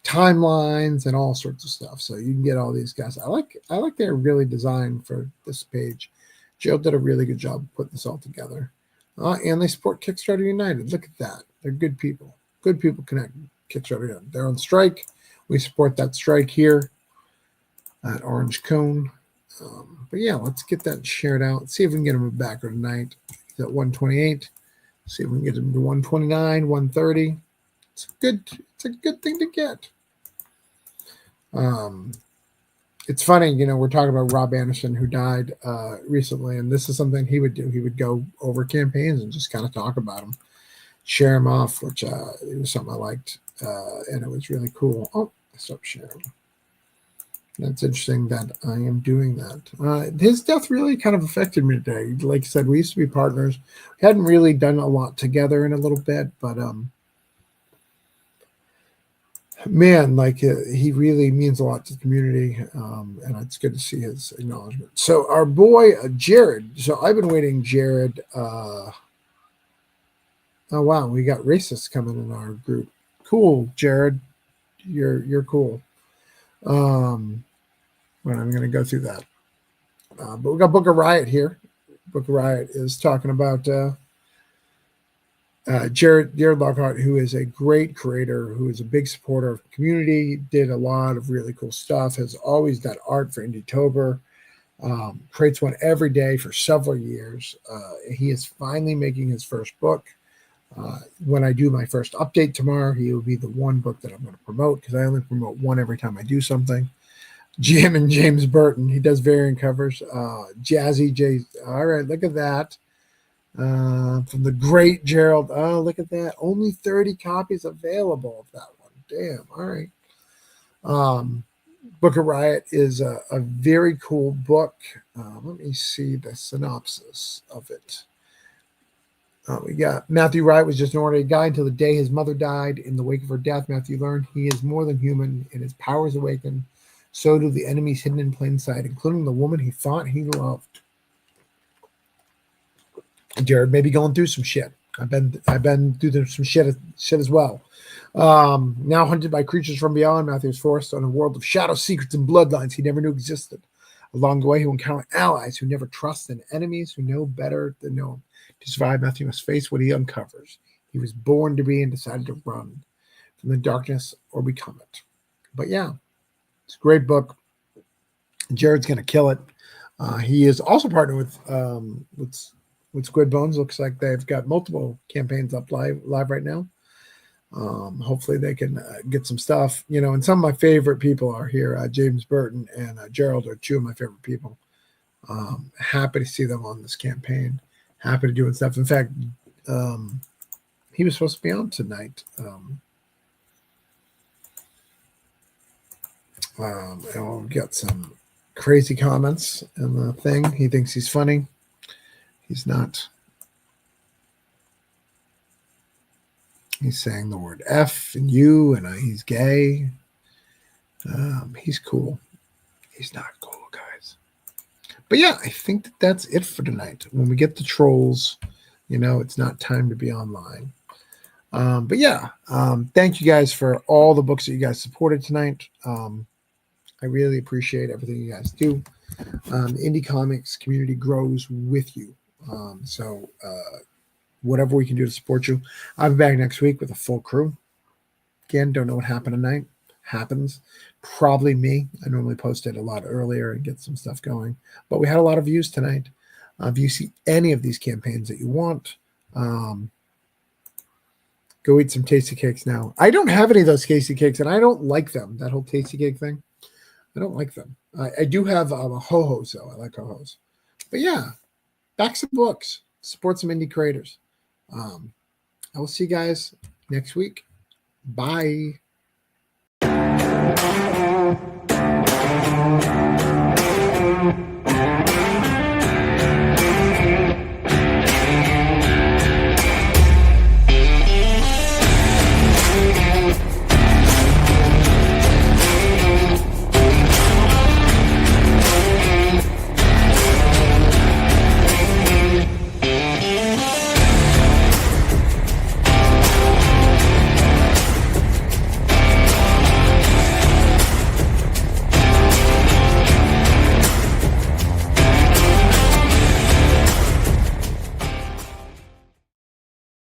timelines and all sorts of stuff. So you can get all these guys. I like they're really designed for this page. Joe did a really good job putting this all together. And they support Kickstarter United. Look at that. They're good people. Good people connect Kickstarter United. They're on strike. We support that strike here at Orange Cone. But yeah, let's get that shared out. See if we can get him a backer tonight. He's at 128. See if we can get him to 129, 130. It's a good thing to get. it's funny, we're talking about Rob Anderson, who died recently, and this is something he would do. He would go over campaigns and just kind of talk about them, share them off, which it was something I liked, and it was really cool. Oh, I stopped sharing. That's interesting that I am doing that. His death really kind of affected me today. Like I said, we used to be partners. We hadn't really done a lot together in a little bit, but man, like he really means a lot to the community, and it's good to see his acknowledgement. So our boy Jared. So I've been waiting, Jared. Oh wow, we got racists coming in our group. Cool, Jared. You're cool. Well, I'm going to go through that. But we got Book of Riot here. Book of Riot is talking about Jared Lockhart, who is a great creator, who is a big supporter of the community, did a lot of really cool stuff, has always done art for Indietober, creates one every day for several years. He is finally making his first book. When I do my first update tomorrow, he will be the one book that I'm going to promote, because I only promote one every time I do something. Jim and James Burton, he does variant covers. Jazzy J. All right, look at that. From the great Gerald. Oh, look at that. Only 30 copies available of that one. Damn. All right. Book of Riot is a very cool book. Let me see the synopsis of it. We got Matthew Wright was just an ordinary guy until the day his mother died. In the wake of her death, Matthew learned he is more than human, and his powers awaken. So do the enemies hidden in plain sight, including the woman he thought he loved. Jared may be going through some shit. I've been through some shit as well. Now hunted by creatures from beyond, Matthew is forced on a world of shadow secrets and bloodlines he never knew existed. Along the way, he will encounter allies who never trust and enemies who know better than know him. To survive, Matthew must face what he uncovers. He was born to be and decided to run from the darkness or become it. But yeah, it's a great book. Jared's going to kill it. He is also partnered with Squid Bones. Looks like they've got multiple campaigns up live right now. Hopefully they can get some stuff, and some of my favorite people are here. James Burton and Gerald are two of my favorite people. Happy to see them on this campaign. Happy to do stuff. In fact, he was supposed to be on tonight. I'll get some crazy comments in the thing. He thinks he's funny. He's not. He's saying the word F and U, and he's gay. He's cool. He's not cool, guys. But yeah, I think that's it for tonight. When we get the trolls, it's not time to be online. But yeah, thank you guys for all the books that you guys supported tonight. I really appreciate everything you guys do. The indie comics community grows with you. So whatever we can do to support you. I'll be back next week with a full crew. Again, don't know what happened tonight. Happens. Probably me. I normally post it a lot earlier and get some stuff going. But we had a lot of views tonight. If you see any of these campaigns that you want, go eat some tasty cakes now. I don't have any of those tasty cakes, and I don't like them. That whole tasty cake thing. I don't like them. I do have a ho-hos, though. I like ho-hos. But yeah, back some books. Support some indie creators. I will see you guys next week. Bye.